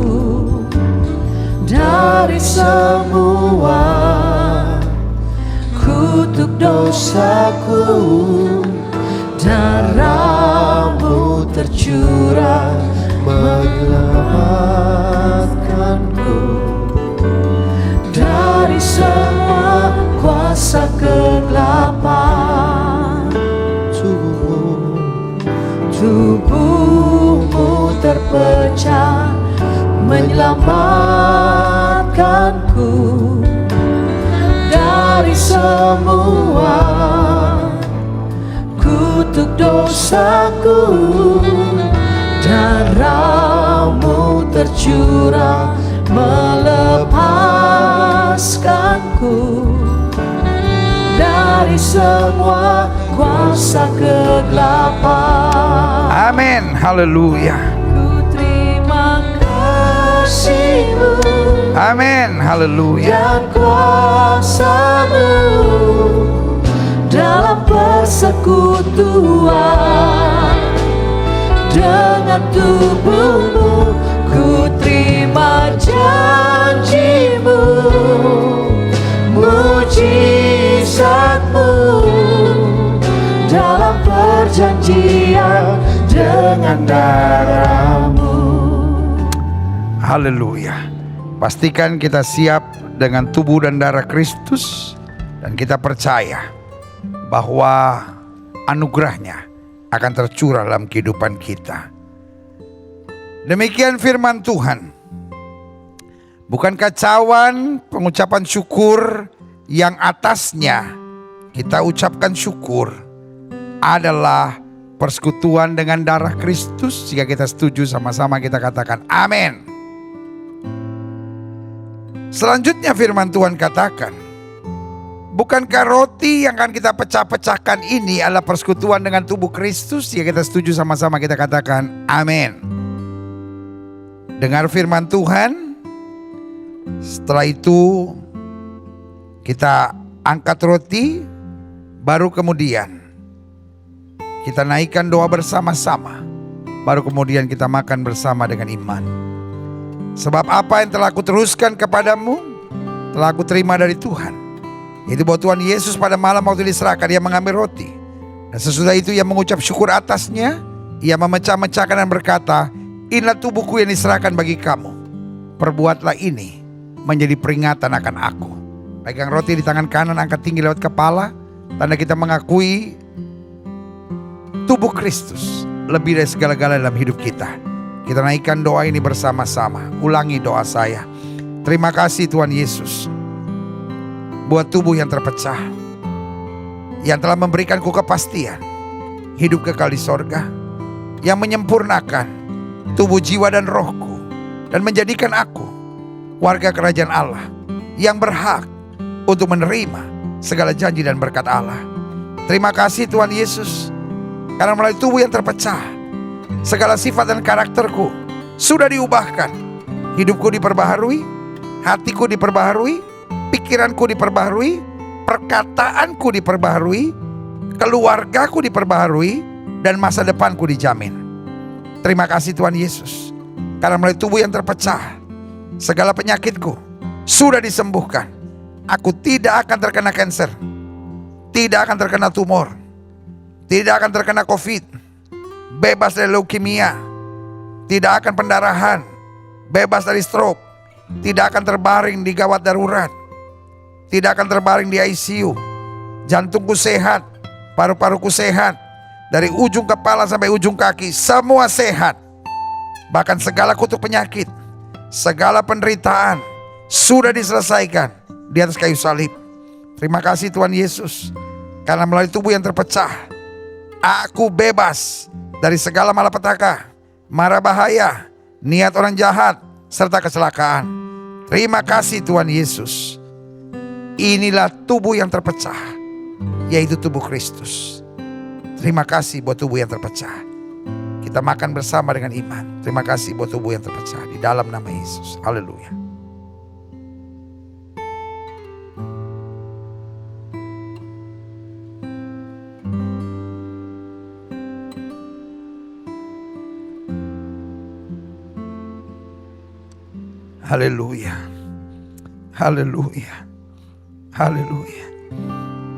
dari semua kutuk dosaku. Darahmu tercurah menyelamatkanku dari semua kuasa kegelapan. Tubuhmu terpecah menyelamatkanku dari semua kutuk dosaku. Darahmu tercurah melepaskanku dari semua kuasa kegelapan. Amin. Haleluya. Ku terima kasih-Mu Amin. Haleluya. dan kuasa-Mu dalam persekutuan dengan tubuh-Mu. Ku terima janji-Mu, mujizat-Mu dalam perjanjian dengan darah-Mu. Haleluya. Pastikan kita siap dengan tubuh dan darah Kristus, dan kita percaya bahwa anugerahnya akan tercurah dalam kehidupan kita. Demikian firman Tuhan. Bukan kacauan pengucapan syukur yang atasnya kita ucapkan syukur adalah persekutuan dengan darah Kristus. Jika kita setuju, sama-sama kita katakan amin. Selanjutnya firman Tuhan katakan, bukankah roti yang akan kita pecah-pecahkan ini adalah persekutuan dengan tubuh Kristus? Jika kita setuju, sama-sama kita katakan amin. Dengar firman Tuhan. Setelah itu kita angkat roti, baru kemudian kita naikkan doa bersama-sama, baru kemudian kita makan bersama dengan iman. Sebab apa yang telah aku teruskan kepadamu telah aku terima dari Tuhan, yaitu bahwa Tuhan Yesus pada malam waktu diserahkan, Ia mengambil roti, dan sesudah itu Ia mengucap syukur atasnya. Ia memecah-mecahkan dan berkata, inilah tubuhku yang diserahkan bagi kamu. Perbuatlah ini menjadi peringatan akan aku. Pegang roti di tangan kanan, angkat tinggi lewat kepala, tanda kita mengakui tubuh Kristus lebih dari segala-gala dalam hidup kita. Kita naikkan doa ini bersama-sama. Ulangi doa saya. Terima kasih Tuhan Yesus buat tubuh yang terpecah, yang telah memberikanku kepastian hidup kekal di sorga, yang menyempurnakan tubuh, jiwa dan rohku, dan menjadikan aku warga kerajaan Allah yang berhak untuk menerima segala janji dan berkat Allah. Terima kasih Tuhan Yesus, karena melalui tubuh yang terpecah, segala sifat dan karakterku sudah diubahkan. Hidupku diperbaharui, hatiku diperbaharui, pikiranku diperbaharui, perkataanku diperbaharui, keluargaku diperbaharui, dan masa depanku dijamin. Terima kasih Tuhan Yesus, karena melalui tubuh yang terpecah, segala penyakitku sudah disembuhkan. Aku tidak akan terkena kanker, tidak akan terkena tumor, tidak akan terkena COVID, bebas dari leukemia, tidak akan pendarahan, bebas dari stroke, tidak akan terbaring di gawat darurat, tidak akan terbaring di ICU. Jantungku sehat, paru-paruku sehat, dari ujung kepala sampai ujung kaki semua sehat. Bahkan segala kutuk penyakit, segala penderitaan sudah diselesaikan di atas kayu salib. Terima kasih Tuhan Yesus, karena melalui tubuh yang terpecah, aku bebas dari segala malapetaka, mara bahaya, niat orang jahat, serta kecelakaan. Terima kasih Tuhan Yesus. Inilah tubuh yang terpecah, yaitu tubuh Kristus. Terima kasih buat tubuh yang terpecah. Kita makan bersama dengan iman. Terima kasih buat tubuh yang terpecah di dalam nama Yesus. Haleluya. Haleluya. Haleluya. Haleluya.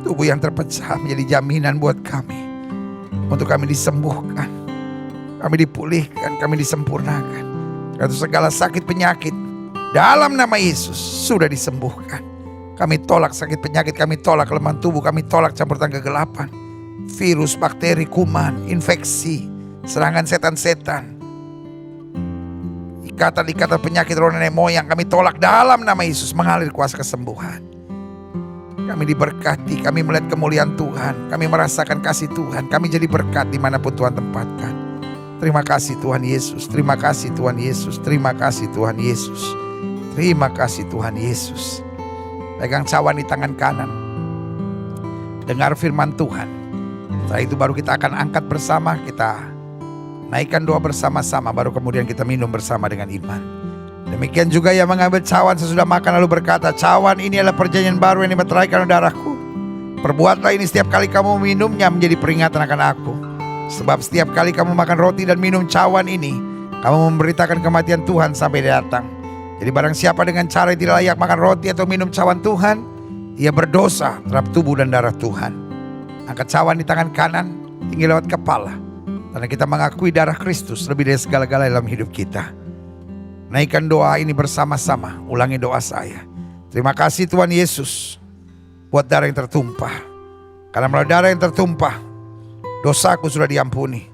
Tubuh yang terpecah menjadi jaminan buat kami, untuk kami disembuhkan, kami dipulihkan, kami disempurnakan. Karena segala sakit penyakit dalam nama Yesus sudah disembuhkan. Kami tolak sakit penyakit, kami tolak kelemahan tubuh, kami tolak campur tangan kegelapan, virus, bakteri, kuman, infeksi, serangan setan-setan, ikatan-ikatan penyakit roh nenek moyang, kami tolak dalam nama Yesus. Mengalir kuasa kesembuhan. Kami diberkati, kami melihat kemuliaan Tuhan, kami merasakan kasih Tuhan, kami jadi berkat dimanapun Tuhan tempatkan. Terima kasih Tuhan Yesus, terima kasih Tuhan Yesus, terima kasih Tuhan Yesus, terima kasih Tuhan Yesus. Pegang cawan di tangan kanan, dengar firman Tuhan. Setelah itu baru kita akan angkat bersama, kita naikkan doa bersama-sama, baru kemudian kita minum bersama dengan iman. Demikian juga yang mengambil cawan sesudah makan lalu berkata, cawan ini adalah perjanjian baru yang dimeteraikan oleh darahku. Perbuatlah ini setiap kali kamu minumnya menjadi peringatan akan aku. Sebab setiap kali kamu makan roti dan minum cawan ini, kamu memberitakan kematian Tuhan sampai dia datang. Jadi barang siapa dengan cara yang tidak layak makan roti atau minum cawan Tuhan, ia berdosa terhadap tubuh dan darah Tuhan. Angkat cawan di tangan kanan hingga lewat kepala, karena kita mengakui darah Kristus lebih dari segala-galanya dalam hidup kita. Naikkan doa ini bersama-sama. Ulangi doa saya. Terima kasih Tuhan Yesus buat darah yang tertumpah. Karena melalui darah yang tertumpah, dosaku sudah diampuni.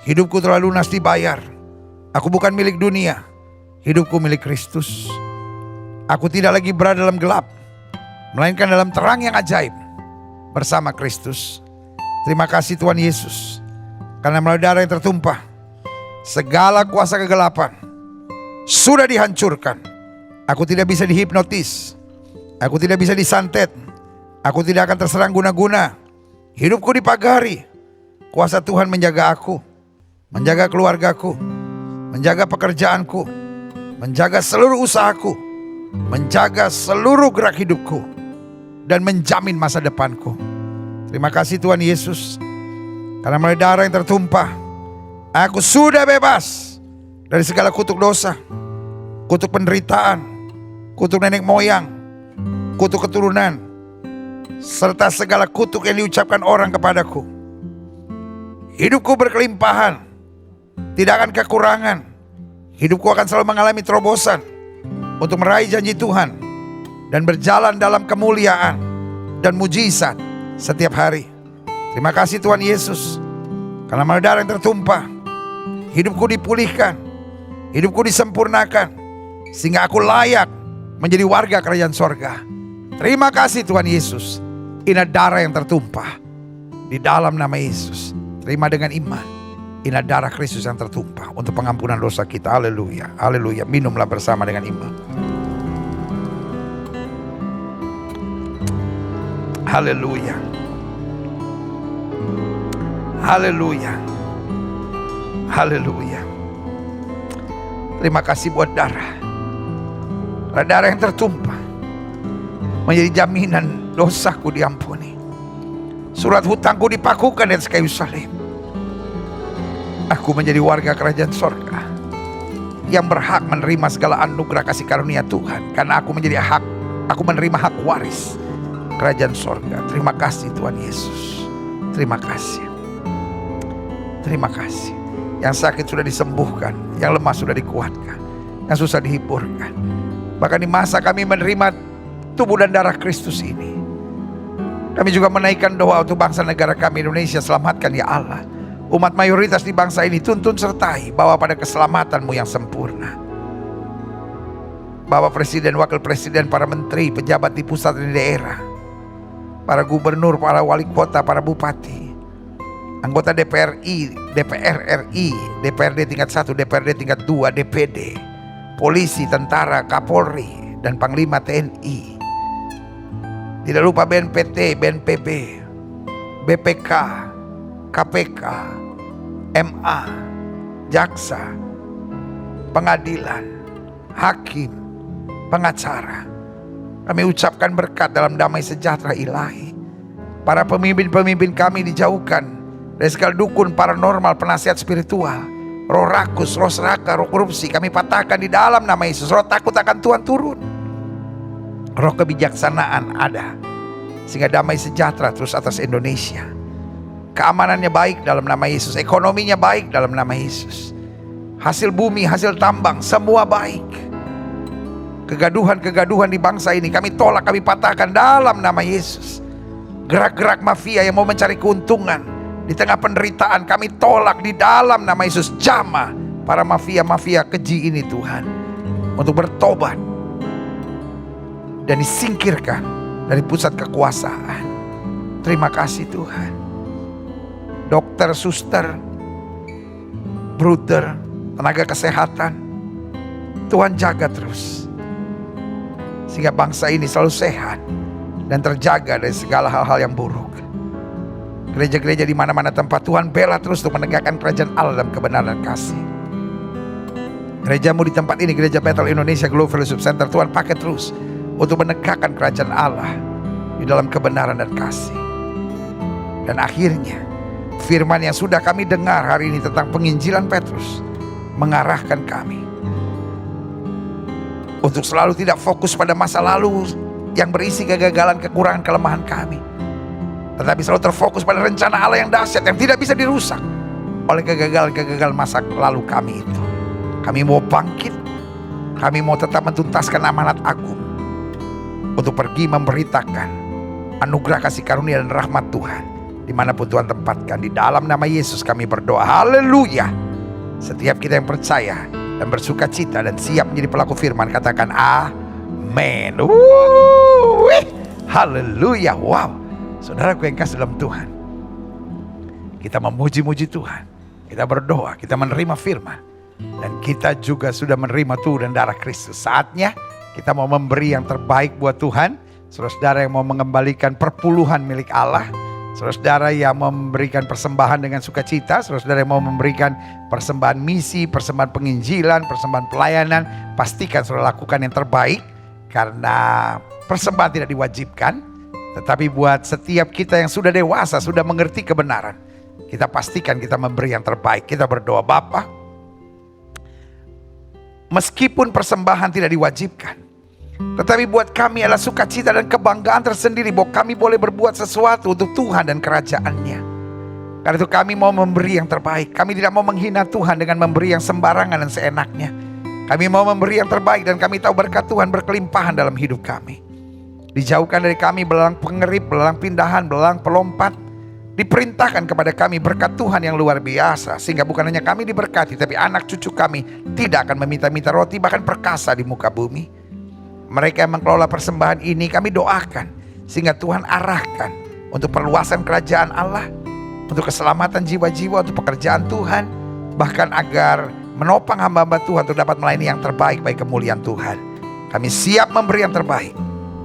Hidupku telah lunas dibayar. Aku bukan milik dunia, hidupku milik Kristus. Aku tidak lagi berada dalam gelap, melainkan dalam terang yang ajaib bersama Kristus. Terima kasih Tuhan Yesus. Karena melalui darah yang tertumpah, segala kuasa kegelapan sudah dihancurkan. Aku tidak bisa dihipnotis, aku tidak bisa disantet, aku tidak akan terserang guna-guna. Hidupku dipagari. Kuasa Tuhan menjaga aku, menjaga keluargaku, menjaga pekerjaanku, menjaga seluruh usahaku, menjaga seluruh gerak hidupku, dan menjamin masa depanku. Terima kasih Tuhan Yesus. Karena melalui darah yang tertumpah, aku sudah bebas dari segala kutuk dosa, kutuk penderitaan, kutuk nenek moyang, kutuk keturunan, serta segala kutuk yang diucapkan orang kepadaku. Hidupku berkelimpahan, tidak akan kekurangan. Hidupku akan selalu mengalami terobosan untuk meraih janji Tuhan dan berjalan dalam kemuliaan dan mujizat setiap hari. Terima kasih Tuhan Yesus. Karena melalui darah yang tertumpah, hidupku dipulihkan, hidupku disempurnakan, sehingga aku layak menjadi warga kerajaan sorga. Terima kasih Tuhan Yesus. Ini darah yang tertumpah di dalam nama Yesus. Terima dengan iman. Ini darah Kristus yang tertumpah untuk pengampunan dosa kita. Haleluya, haleluya. Minumlah bersama dengan iman. Haleluya, haleluya, haleluya. Terima kasih buat darah. Darah yang tertumpah menjadi jaminan dosaku diampuni. Surat hutangku dipakukan di atas kayu salib. Aku menjadi warga kerajaan sorga yang berhak menerima segala anugerah kasih karunia Tuhan. Karena aku menjadi hak, aku menerima hak waris kerajaan sorga. Terima kasih Tuhan Yesus. Terima kasih. Terima kasih. Yang sakit sudah disembuhkan, yang lemah sudah dikuatkan, yang susah dihiburkan. Bahkan di masa kami menerima tubuh dan darah Kristus ini, kami juga menaikkan doa untuk bangsa negara kami Indonesia. Selamatkan ya Allah umat mayoritas di bangsa ini, tuntun sertai, bawa pada keselamatanmu yang sempurna. Bapak Presiden, Wakil Presiden, para menteri, pejabat di pusat dan di daerah, para gubernur, para wali kota, para bupati, anggota DPR RI, DPRD tingkat 1, DPRD tingkat 2, DPD, polisi, tentara, Kapolri, dan Panglima TNI. Tidak lupa BNPT, BNPB, BPK, KPK, MA, jaksa, pengadilan, hakim, pengacara. Kami ucapkan berkat dalam damai sejahtera ilahi. Para pemimpin-pemimpin kami dijauhkan dari segala dukun, paranormal, penasihat spiritual, roh rakus, roh seraka, roh korupsi. Kami patahkan di dalam nama Yesus. Roh takut akan Tuhan turun. Roh kebijaksanaan ada, sehingga damai sejahtera terus atas Indonesia. keamanannya baik dalam nama Yesus, ekonominya baik dalam nama Yesus. Hasil bumi, hasil tambang, semua baik. Kegaduhan-kegaduhan di bangsa ini kami tolak, kami patahkan dalam nama Yesus. Gerak-gerak mafia yang mau mencari keuntungan di tengah penderitaan kami tolak di dalam nama Yesus. Jamah para mafia-mafia keji ini Tuhan untuk bertobat dan disingkirkan dari pusat kekuasaan. Terima kasih Tuhan. Dokter, suster, bruder, tenaga kesehatan, Tuhan jaga terus sehingga bangsa ini selalu sehat dan terjaga dari segala hal-hal yang buruk. Gereja-gereja di mana-mana tempat Tuhan bela terus untuk menegakkan kerajaan Allah dalam kebenaran dan kasih. Gerejamu di tempat ini, Gereja Bethel Indonesia Global Fellowship Center, Tuhan pakai terus untuk menegakkan kerajaan Allah di dalam kebenaran dan kasih. Dan akhirnya firman yang sudah kami dengar hari ini tentang penginjilan Petrus mengarahkan kami untuk selalu tidak fokus pada masa lalu yang berisi kegagalan, kekurangan, kelemahan kami, tetapi selalu terfokus pada rencana Allah yang dahsyat yang tidak bisa dirusak oleh kegagalan-kegagalan masa lalu kami itu. Kami mau bangkit, kami mau tetap mentuntaskan amanat agung untuk pergi memberitakan anugerah kasih karunia dan rahmat Tuhan dimanapun Tuhan tempatkan. Di dalam nama Yesus kami berdoa, haleluya. Setiap kita yang percaya dan bersuka cita dan siap menjadi pelaku firman, katakan amin. Haleluya. Wow, saudaraku yang kasih dalam Tuhan, kita memuji-muji Tuhan, kita berdoa, kita menerima firman, dan kita juga sudah menerima tubuh dan darah Kristus. Saatnya kita mau memberi yang terbaik buat Tuhan. Saudara-saudara yang mau mengembalikan perpuluhan milik Allah, saudara-saudara yang memberikan persembahan dengan sukacita, saudara-saudara yang mau memberikan persembahan misi, persembahan penginjilan, persembahan pelayanan, pastikan saudara lakukan yang terbaik, karena persembahan tidak diwajibkan. Tetapi buat setiap kita yang sudah dewasa, sudah mengerti kebenaran, kita pastikan kita memberi yang terbaik. Kita berdoa, Bapa, meskipun persembahan tidak diwajibkan, tetapi buat kami adalah sukacita dan kebanggaan tersendiri bahwa kami boleh berbuat sesuatu untuk Tuhan dan kerajaannya. Karena itu kami mau memberi yang terbaik. Kami tidak mau menghina Tuhan dengan memberi yang sembarangan dan seenaknya. Kami mau memberi yang terbaik dan kami tahu berkat Tuhan berkelimpahan dalam hidup kami. Dijauhkan dari kami belalang pengerip, belalang pindahan, belalang pelompat. Diperintahkan kepada kami berkat Tuhan yang luar biasa, sehingga bukan hanya kami diberkati, tapi anak cucu kami tidak akan meminta-minta roti, bahkan perkasa di muka bumi. Mereka yang mengelola persembahan ini kami doakan sehingga Tuhan arahkan untuk perluasan kerajaan Allah, untuk keselamatan jiwa-jiwa, untuk pekerjaan Tuhan, bahkan agar menopang hamba-hamba Tuhan untuk dapat melayani yang terbaik bagi kemuliaan Tuhan. Kami siap memberi yang terbaik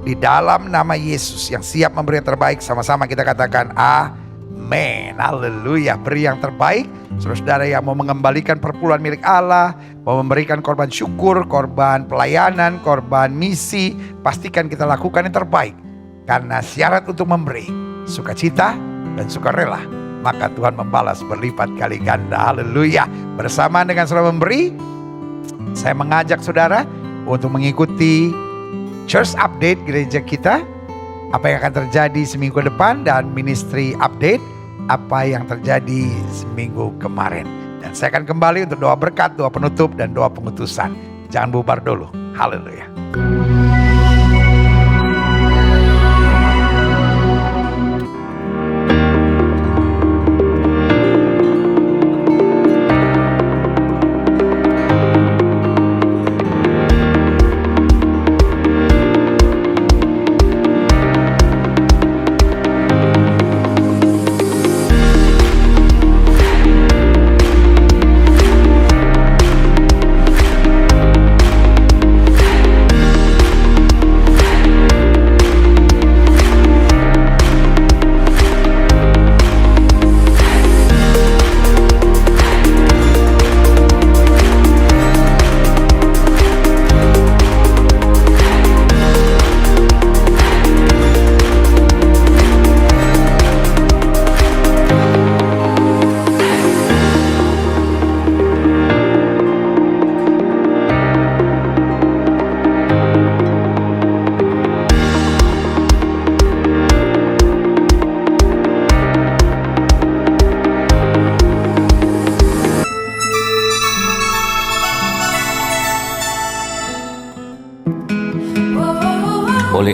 di dalam nama Yesus. Yang siap memberi yang terbaik, sama-sama kita katakan amin. Haleluya. Beri yang terbaik. Saudara-saudara yang mau mengembalikan perpuluhan milik Allah, mau memberikan korban syukur, korban pelayanan, korban misi, pastikan kita lakukan yang terbaik. Karena syarat untuk memberi sukacita dan sukarela, maka Tuhan membalas berlipat kali ganda. Haleluya. Bersama dengan saudara memberi, saya mengajak saudara untuk mengikuti Church Update gereja kita. Apa yang akan terjadi seminggu depan, dan ministry update apa yang terjadi seminggu kemarin. Dan saya akan kembali untuk doa berkat, doa penutup, dan doa pengutusan. Jangan bubar dulu. Haleluya.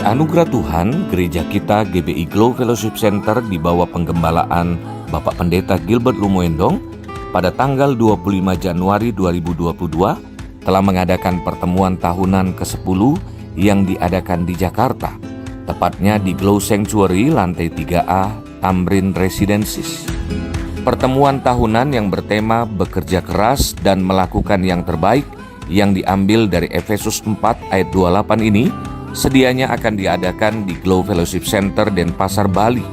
anugerah Tuhan, gereja kita GBI Glow Fellowship Center di bawah penggembalaan Bapak Pendeta Gilbert Lumoendong pada tanggal 25 Januari 2022 telah mengadakan pertemuan tahunan ke-10 yang diadakan di Jakarta, tepatnya di Glow Sanctuary lantai 3A Tamrin Residences. Pertemuan tahunan yang bertema bekerja keras dan melakukan yang terbaik yang diambil dari Efesus 4 ayat 28 ini sedianya akan diadakan di Glow Fellowship Center Denpasar, Bali.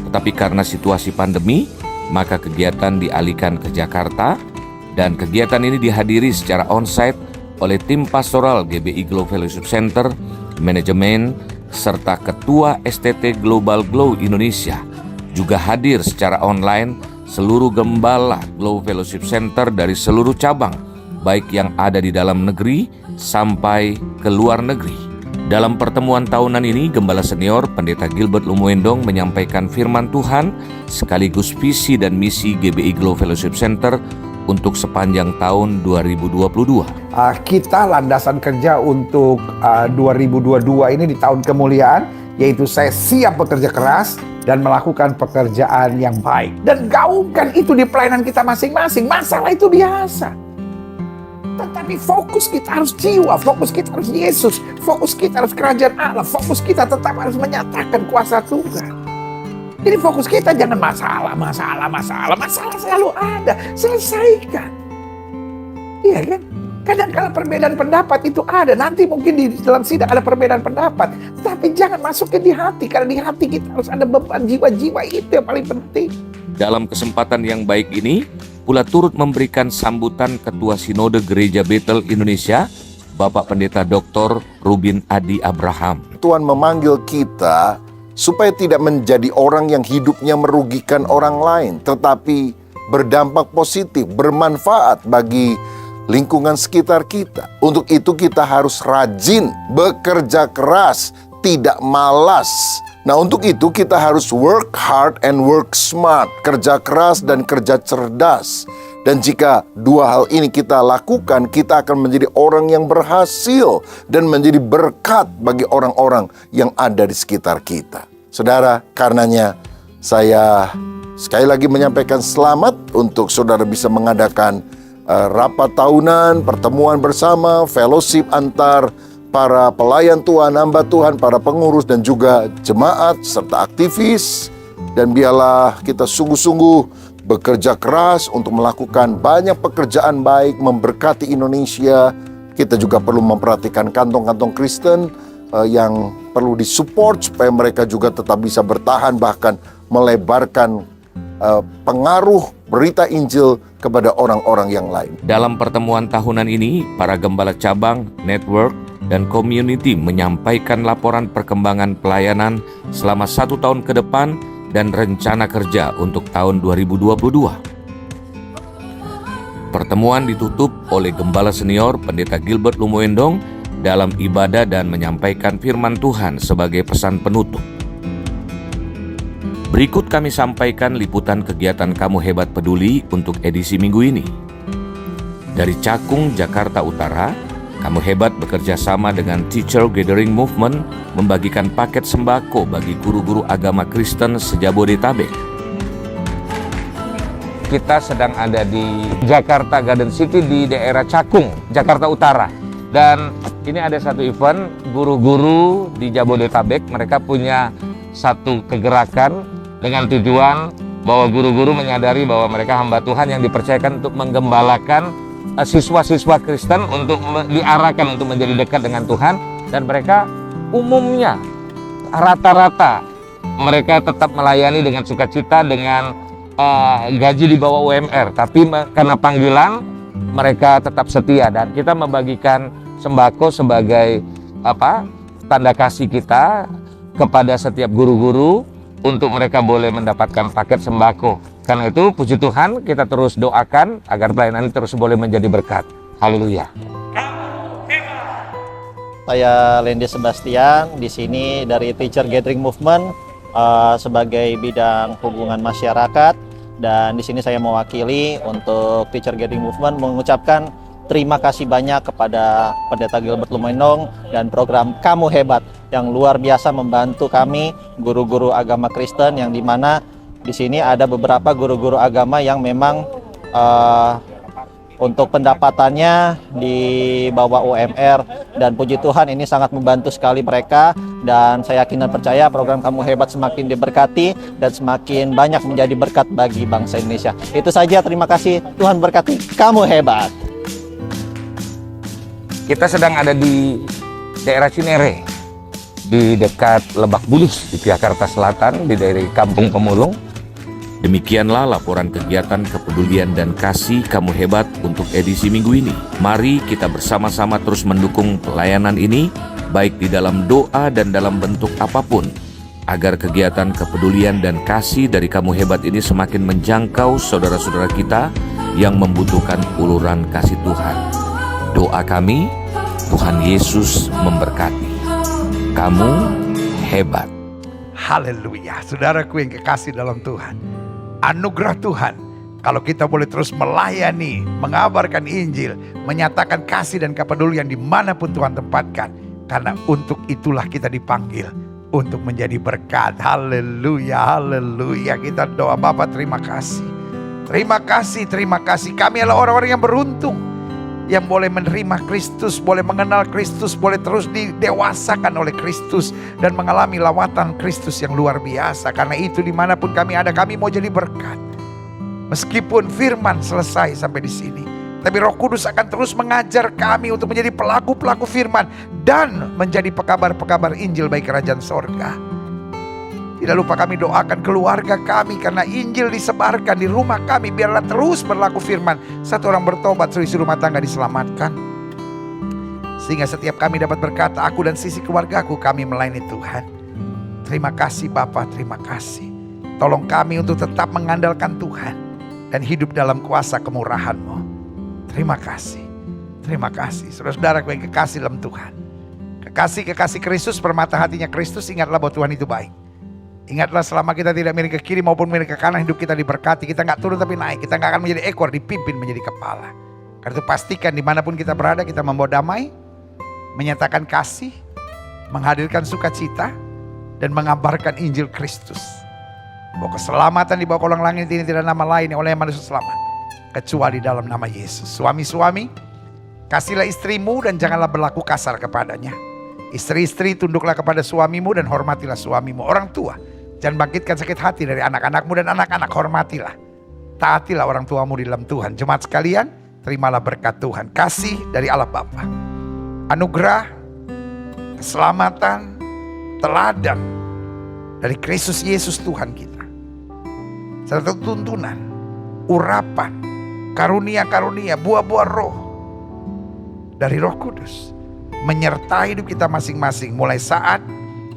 Tetapi karena situasi pandemi, maka kegiatan dialihkan ke Jakarta dan kegiatan ini dihadiri secara onsite oleh tim pastoral GBI Glow Fellowship Center, manajemen, serta Ketua STT Global Glow Indonesia. Juga hadir secara online seluruh gembala Glow Fellowship Center dari seluruh cabang, baik yang ada di dalam negeri sampai ke luar negeri. Dalam pertemuan tahunan ini, Gembala Senior Pendeta Gilbert Lumoendong menyampaikan firman Tuhan sekaligus visi dan misi GBI Glow Fellowship Center untuk sepanjang tahun 2022. Kita landasan kerja untuk 2022 ini di tahun kemuliaan, yaitu saya siap bekerja keras dan melakukan pekerjaan yang baik. Dan gaungkan itu di pelayanan kita masing-masing. Masalah itu biasa. Tetapi fokus kita harus jiwa, fokus kita harus Yesus, fokus kita harus kerajaan Allah, fokus kita tetap harus menyatakan kuasa Tuhan. Jadi fokus kita jangan masalah selalu ada, selesaikan. Iya kan? Kadang-kadang perbedaan pendapat itu ada, nanti mungkin di dalam sidang ada perbedaan pendapat, tapi jangan masukin di hati, karena di hati kita harus ada beban jiwa-jiwa, itu yang paling penting. Dalam kesempatan yang baik ini, pula turut memberikan sambutan Ketua Sinode Gereja Bethel Indonesia, Bapak Pendeta Dr. Rubin Adi Abraham. Tuhan memanggil kita supaya tidak menjadi orang yang hidupnya merugikan orang lain, tetapi berdampak positif, bermanfaat bagi lingkungan sekitar kita. Untuk itu kita harus rajin, bekerja keras, tidak malas. Nah, untuk itu kita harus work hard and work smart, kerja keras dan kerja cerdas. Dan jika dua hal ini kita lakukan, kita akan menjadi orang yang berhasil dan menjadi berkat bagi orang-orang yang ada di sekitar kita. Saudara, karenanya saya sekali lagi menyampaikan selamat untuk saudara bisa mengadakan rapat tahunan, pertemuan bersama, fellowship antar para pelayan Tuhan, hamba Tuhan, para pengurus dan juga jemaat serta aktivis. Dan biarlah kita sungguh-sungguh bekerja keras untuk melakukan banyak pekerjaan baik, memberkati Indonesia. Kita juga perlu memperhatikan kantong-kantong Kristen yang perlu disupport supaya mereka juga tetap bisa bertahan, bahkan melebarkan pengaruh berita Injil kepada orang-orang yang lain. Dalam pertemuan tahunan ini, para gembala cabang, network, dan community menyampaikan laporan perkembangan pelayanan selama 1 tahun ke depan dan rencana kerja untuk tahun 2022. Pertemuan ditutup oleh Gembala Senior Pendeta Gilbert Lumoendong dalam ibadah dan menyampaikan firman Tuhan sebagai pesan penutup. Berikut kami sampaikan liputan kegiatan Kamu Hebat Peduli untuk edisi minggu ini. Dari Cakung, Jakarta Utara, Kamu Hebat bekerja sama dengan Teacher Gathering Movement membagikan paket sembako bagi guru-guru agama Kristen se-Jabodetabek. Kita sedang ada di Jakarta Garden City di daerah Cakung, Jakarta Utara. Dan ini ada satu event guru-guru di Jabodetabek. Mereka punya satu kegerakan dengan tujuan bahwa guru-guru menyadari bahwa mereka hamba Tuhan yang dipercayakan untuk menggembalakan siswa-siswa Kristen untuk diarahkan untuk menjadi dekat dengan Tuhan. Dan mereka umumnya rata-rata mereka tetap melayani dengan sukacita dengan gaji di bawah UMR, tapi karena panggilan mereka tetap setia. Dan kita membagikan sembako sebagai tanda kasih kita kepada setiap guru-guru untuk mereka boleh mendapatkan paket sembako. Karena itu puji Tuhan, kita terus doakan agar pelayanan ini terus boleh menjadi berkat. Haleluya. Saya Lendi Sebastian, di sini dari Teacher Gathering Movement sebagai bidang hubungan masyarakat. Dan di sini saya mewakili untuk Teacher Gathering Movement mengucapkan terima kasih banyak kepada Pendeta Gilbert Lumoendong dan program Kamu Hebat. yang luar biasa membantu kami, guru-guru agama Kristen, yang dimana di sini ada beberapa guru-guru agama yang memang untuk pendapatannya di bawah UMR, dan puji Tuhan ini sangat membantu sekali mereka, dan saya yakin dan percaya program Kamu Hebat semakin diberkati dan semakin banyak menjadi berkat bagi bangsa Indonesia. Itu saja, terima kasih, Tuhan berkati Kamu Hebat. Kita sedang ada di daerah Cinere, di dekat Lebak Bulus di Jakarta Selatan, di daerah Kampung Pemulung. Demikianlah laporan kegiatan kepedulian dan kasih Kamu Hebat untuk edisi minggu ini. Mari kita bersama-sama terus mendukung pelayanan ini, baik di dalam doa dan dalam bentuk apapun, agar kegiatan kepedulian dan kasih dari Kamu Hebat ini semakin menjangkau saudara-saudara kita yang membutuhkan uluran kasih Tuhan. Doa kami, Tuhan Yesus memberkati. Kamu Hebat. Haleluya, saudaraku yang kekasih dalam Tuhan. Anugerah Tuhan, kalau kita boleh terus melayani, mengabarkan Injil, menyatakan kasih dan kepedulian dimanapun Tuhan tempatkan. Karena untuk itulah kita dipanggil, untuk menjadi berkat. Haleluya, haleluya. Kita doa, Bapa terima kasih. Terima kasih, terima kasih. Kami adalah orang-orang yang beruntung, yang boleh menerima Kristus, boleh mengenal Kristus, boleh terus didewasakan oleh Kristus, dan mengalami lawatan Kristus yang luar biasa. Karena itu dimanapun kami ada, kami mau jadi berkat. Meskipun firman selesai sampai di sini, tapi Roh Kudus akan terus mengajar kami untuk menjadi pelaku-pelaku firman dan menjadi pekabar-pekabar Injil bagi kerajaan sorga. Tidak lupa kami doakan keluarga kami, karena Injil disebarkan di rumah kami. Biarlah terus berlaku firman. Satu orang bertobat, seluruh rumah tangga diselamatkan. Sehingga setiap kami dapat berkata, aku dan sisi keluargaku kami melayani Tuhan. Terima kasih Bapa, terima kasih. Tolong kami untuk tetap mengandalkan Tuhan dan hidup dalam kuasa kemurahan-Mu. Terima kasih, terima kasih. Saudara-saudara yang kekasih dalam Tuhan, kekasih Kristus, permata hatinya Kristus, ingatlah bahwa Tuhan itu baik. Ingatlah selama kita tidak miring ke kiri maupun miring ke kanan, hidup kita diberkati. Kita gak turun tapi naik. Kita gak akan menjadi ekor, dipimpin menjadi kepala. Karena itu pastikan dimanapun kita berada, kita membawa damai, menyatakan kasih, menghadirkan sukacita, dan mengabarkan Injil Kristus. Bahwa keselamatan di bawah kolong langit ini tidak nama lain oleh yang manusia selamat, kecuali dalam nama Yesus. Suami-suami, kasihlah istrimu dan janganlah berlaku kasar kepadanya. Istri-istri, tunduklah kepada suamimu dan hormatilah suamimu. Orang tua, jangan bangkitkan sakit hati dari anak-anakmu, dan anak-anak hormatilah. Taatilah orang tuamu di dalam Tuhan. Jemaat sekalian, terimalah berkat Tuhan. Kasih dari Allah Bapa, anugerah, keselamatan, teladan dari Kristus Yesus Tuhan kita, serta tuntunan, urapan, karunia-karunia, buah-buah roh dari Roh Kudus menyertai hidup kita masing-masing, mulai saat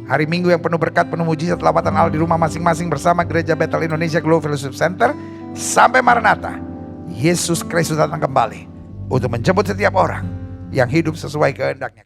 hari Minggu yang penuh berkat, penuh mujizat, lawatan Allah di rumah masing-masing bersama Gereja Bethel Indonesia Global Fellowship Center, sampai Maranatha, Yesus Kristus datang kembali untuk menjemput setiap orang yang hidup sesuai kehendaknya.